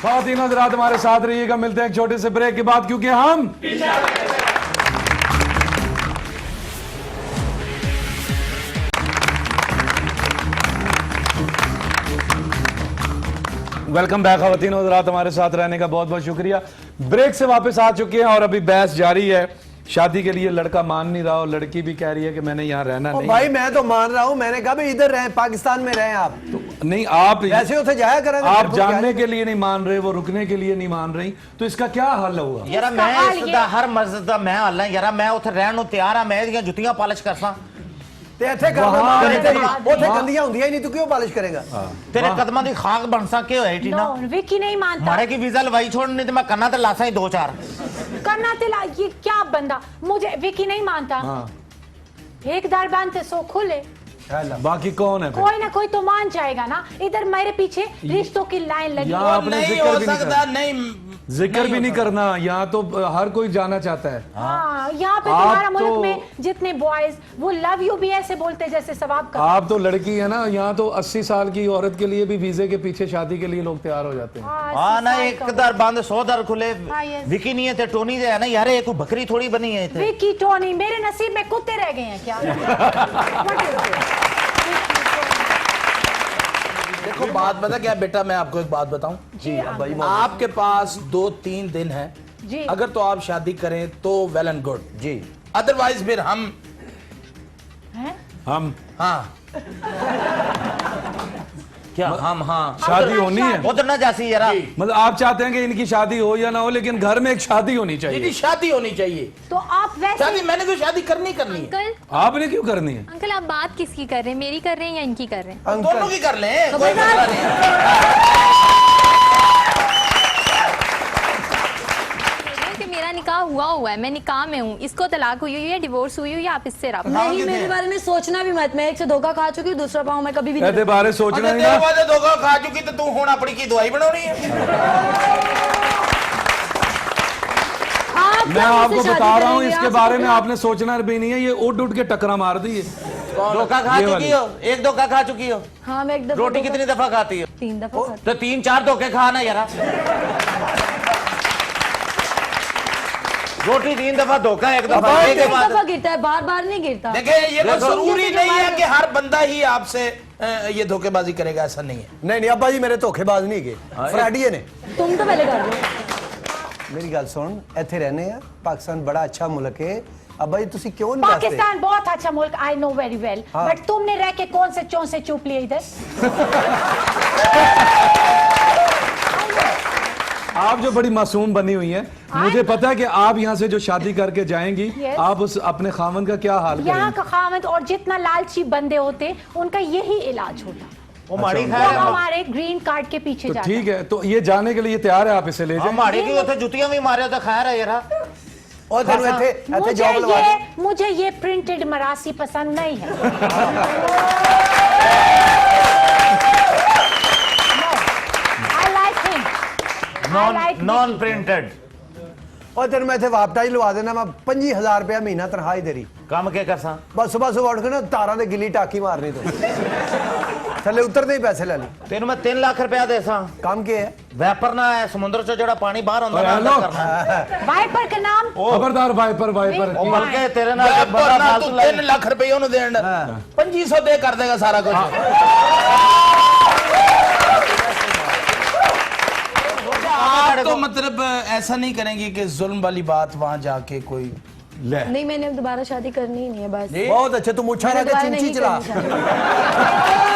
ख़वातीन हज़रात हमारे साथ रहिएगा, मिलते हैं एक छोटे से ब्रेक के बाद, क्योंकि हम वेलकम बैक। ख़वातीन हज़रात हमारे साथ रहने का बहुत बहुत शुक्रिया। ब्रेक से वापस आ चुके हैं और अभी बहस जारी है। शादी के लिए लड़का मान नहीं रहा और लड़की भी कह रही है कि मैंने यहाँ रहना ओ नहीं। भाई मैं तो मान रहा हूँ, मैंने कहा भाई इधर रहें, पाकिस्तान में रहें आप। तो नहीं आप ऐसे उसे जाया करेंगे आप जानने के लिए नहीं मान रहे, वो रुकने के लिए नहीं मान रही, तो इसका क्या हल होगा? यार मैं इस दा हर मस्जिद दा मैं हल है यार, मैं उथे रहन ਨੂੰ ਤਿਆਰ ਆ, ਮੈਂ ਇਹਦੀਆਂ ਜੁੱਤੀਆਂ ਪਾਲਿਸ਼ ਕਰਸਾਂ ਤੇ ਇੱਥੇ ਕਰਨਾ ਉੱਥੇ ਗੰਦੀਆਂ ਹੁੰਦੀਆਂ ਹੀ ਨਹੀਂ, ਤੂੰ ਕਿਉਂ ਪਾਲਿਸ਼ ਕਰੇਗਾ? ਤੇਰੇ ਕਦਮਾਂ ਦੀ ਖਾਕ ਬਣਸਾਂ ਕਿ ਹੋਇਆ ਟੀਨਾ? नो विकी नहीं मानता। ਮਾਰੇ ਕੀ ਵੀਜ਼ਾ ਲਵਾਈ ਛੋੜ ਨਹੀਂ ਤੇ ਮੈਂ ਕੰਨਾਂ ਤੇ ਲਾਸਾਂ ਹੀ 2-4 करना तिला ये क्या बंदा, मुझे विकी नहीं मानता। एक दार बांधते सो खुले, बाकी कौन है फिर? कोई ना कोई तो मान जाएगा ना। इधर मेरे पीछे रिश्तों की लाइन लगी यहाँ है। आपने नहीं जिक्र हो भी नहीं सकता, करना। नहीं जिक्र भी नहीं करना, यहाँ तो हर कोई जाना चाहता है। हाँ, यहाँ पे आप तुम्हारा मुल्क तो- में जितने बॉयज वो लव यू भी ऐसे बोलते जैसे सवाब का। आप तो लड़की है ना, यहाँ तो 80 साल की औरत के लिए भी वीजे के पीछे शादी के लिए लोग तैयार हो जाते हैं। ਹਾਂ ਨਾ ਇੱਕ ਦਰ ਬੰਦ 100 ਦਰ ਖੁੱਲੇ हाँ, yes। ਵਿਕੀ ਨਹੀਂ ਹੈ ਤੇ ਟੋਨੀ ਦੇ ਹੈ ਨਾ ਯਾਰ, ਇਹ ਕੋਈ ਬੱਕਰੀ ਥੋੜੀ ਬਣੀ ਹੈ ਇੱਥੇ। विकी टोनी मेरे नसीब में कुत्ते रह गए हैं क्या? What is this? देखो बात बता क्या बेटा, मैं आपको एक बात बताऊं जी भाई, आपके पास 2-3 दिन है जी। अगर तो आप शादी करें तो वेल एंड गुड जी, अदरवाइज फिर हम हैं? हम हाँ क्या हम हाँ शादी होनी है, उधर ना जासी यार। मतलब आप चाहते हैं कि इनकी शादी हो या ना हो, लेकिन घर में एक शादी होनी जी चाहिए। शादी होनी चाहिए। तो आप वैसे शादी मैंने तो शादी करनी है। अंकल आपने क्यों करनी है? अंकल आप बात किसकी कर रहे हैं, मेरी कर रहे हैं या इनकी कर रहे हैं? दोनों की कर लें, कोई मसला नहीं। कि मेरा निकाह हुआ है, मैं निकाह में हूँ, इसको तलाक हुई हुई है, डिवोर्स हुई हुई है, आप इससे रहा। नहीं, मेरे बारे में सोचना भी मत। मैं एक से धोखा खा चुकी हूँ, दूसरा पाऊँ मैं कभी भी नहीं। ऐसे बारे सोचना अगर ही तेरे ना। बाद धोखा खा चुकी तो तू हुण अपनी की दवाई बनानी है। आप मैं क्या मुझसे आपको शादी बता रहा हूँ, करेंगे? इसके आप बारे में अपना- आपने सोचना भी नहीं है, ये उठ उठ के टकरा मार दी है। धोखा खा ये चुकी वाली। हो, एक धोखा खा चुकी हो। हाँ, मैं एक दफा रोटी धोखा- कितनी दफा खाती हो? 3 दफा खाती तो 3-4 धोखे खाना यार। रोटी 3 दफा धोखा, एक दफा हूँ। एक के एक बाद दफा गिरता है, बार बार नहीं गिरता। देखिए ये कोई देखो, जरूरी ये नहीं है हमारे- कि हर बंदा ही आपसे ये धोखेबाजी करेगा, ऐसा नहीं है। नहीं नहीं अब्बा जी मेरे धोखेबाज नहीं गए, फ्रैडिये ने। तुम तो पहले कर दो। मेरी गल सुन, ਇੱਥੇ रहने ਆ, पाकिस्तान बड़ा अच्छा मुल्क है। अब्बा जी तुसी क्यों नहीं जाते? पाकिस्तान बहुत अच्छा मुल्क, आई नो वेरी वेल, हाँ। बट तुमने रह के कौन से चौं से चुप लिए इधर? आप जो बड़ी मासूम बनी हुई हैं, मुझे पता है कि आप यहाँ से जो शादी करके जाएंगी, Yes। आप उस अपने खामन का क्या हाल यहाँ करेंगी? का खामद और जितना लालची बंदे होते उनका यही इलाज होता। वो माड़ी वो खा रहे हैं। हमारे ग्रीन कार्ड के पीछे तो जाता। ठीक है, तो ये जाने के लिए तैयार है, आप इसे ले हाँ जाएं। माड़ी की उथे जुतियां भी मारे तो खा रहा यार। और तेनू ਇੱਥੇ मुझे जॉब लगा दे। मुझे ये प्रिंटेड मरासी पसंद नहीं है। I like him. I like non Vicky. Printed और तेन मैं इतने वापटा ही लवा देना, मैं 25,000 रुपया महीना तनख्वाह ही तेरी। काम के करसा बस सुबह सुबह उठ के ना तारा दे गिली टाकी मारनी तो थले उतरते ही पैसे ले ली। तेन मैं 3 लाख रुपया देसा। काम के है? वैपर ना है समुद्र से जड़ा पानी बाहर आंदा ना हेलो। करना। वाइपर का नाम खबरदार वाइपर वाइपर ओ बल्कि तेरे नाल पर बंदा ना फालतू तू लाए। 3 लाख रुपये ਉਹਨੂੰ ਦੇਣ 2500 ਦੇ ਕਰ ਦੇਗਾ ਸਾਰਾ ਕੁਝ। आप तो मतलब ऐसा नहीं करेंगे कि जुल्म वाली बात वहां जाके कोई ले। नहीं, मैंने अब दोबारा शादी करनी ही नहीं है बस। बहुत अच्छे, तू मुच्छा मैंने रख के दोबारा चिंची नहीं चला। करनी शादी।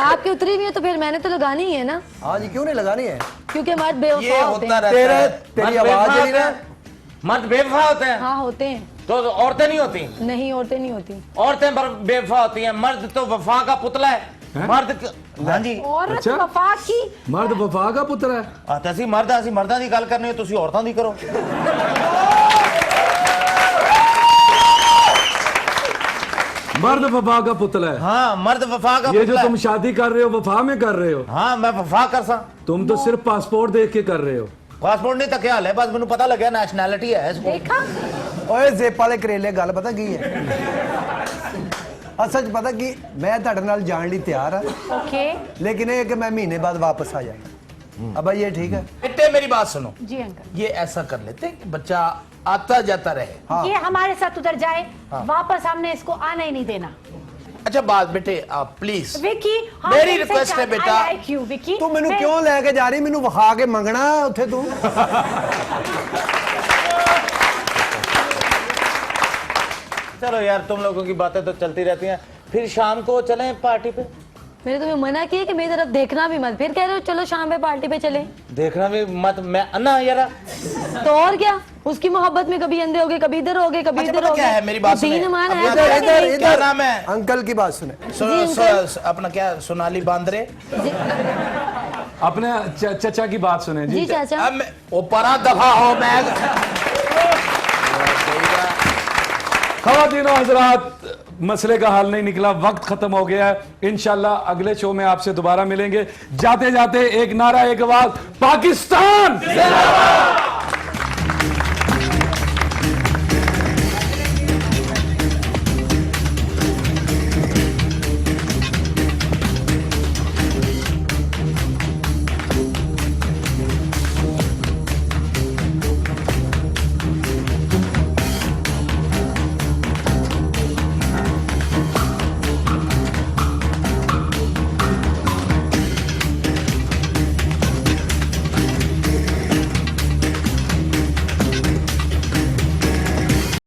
आपकी उतरी नहीं है तो फिर मैंने तो लगानी ही है ना, हाँ जी, क्यों नहीं लगानी है? क्योंकि मर्द ये बेवफा होते होता हैं। रहता तेरे है। तेरी मर्द आवाज बेवफा जड़ी ना, होते हैं। मर्द बेवफा होते हैं हाँ होते हैं। तो औरतें नहीं होती। नहीं, औरतें नहीं होती। औरतें बेवफा होती हैं, मर्द तो वफा का पुतला है। हाँ जी औरत अच्छा। वफा की मर्द वफा का पुत्र है। ਤੇ ਅਸੀਂ ਮਰਦਾਂ ਦੀ ਗੱਲ ਕਰਨੀ ਹੈ, ਤੁਸੀਂ ਔਰਤਾਂ ਦੀ ਕਰੋ। मर्द वफा का पुतला है। हाँ मर्द वफा का ये जो पुतला तुम है। शादी कर रहे हो वफा में कर रहे हो, हाँ मैं वफा कर सा। तुम तो सिर्फ पासपोर्ट देख के कर रहे हो। पासपोर्ट नहीं तक हाल है, बस मैंने पता लग गया नेशनैलिटी है इसको। देखा ओए जेप वाले करेले गल पता की है? असल च पता की, मैं ਤੁਹਾਡੇ ਨਾਲ ਜਾਣ ਲਈ ਤਿਆਰ ਹਾਂ, ओके लेकिन ये कि मैं महीने बाद वापस आ जाएगा। अब भाई ये ठीक है? बेटे मेरी बात सुनो, जी अंकल, ये ऐसा कर लेते हैं कि बच्चा आता जाता रहे। हाँ। ये हमारे साथ उधर जाए, वापस हमने इसको आना ही नहीं देना। अच्छा बात बेटे आप प्लीज विकी हम मेरी तुमसे request है चाहते- बेटा। I like you, Vicky. तू मैनू मैं- क्यों लेके जा रही? मैनू विखा के मंगना उत्थे तू। चलो यार, तुम लोगों की बातें तो चलती रहती हैं। फिर शाम को चलें पार्टी पे? मैंने तुम्हें मना किया कि मेरी तरफ देखना भी मत, फिर कह रहे हो चलो शाम पे पार्टी पे चले। देखना भी मत, मैं अन्ना यार। तो और क्या, उसकी मोहब्बत में कभी अंधे हो गए, कभी इधर हो गए, कभी अच्छा, इधर पता हो क्या है, गए। मेरी बात सुने। दीन ईमान है, इधर- तो इधर- नहीं। क्या नाम है? अंकल की बात सुने। अपना क्या, सोनाली बांद्रे। अपने चचा की बात सुने जी जी। चाचा। अब वो परा दफा हो, मैं ख़वातीनो हज़रात, मसले का हल नहीं निकला, वक्त खत्म हो गया है। इंशाल्लाह अगले शो में आपसे दोबारा मिलेंगे। जाते जाते एक नारा, एक आवाज, पाकिस्तान।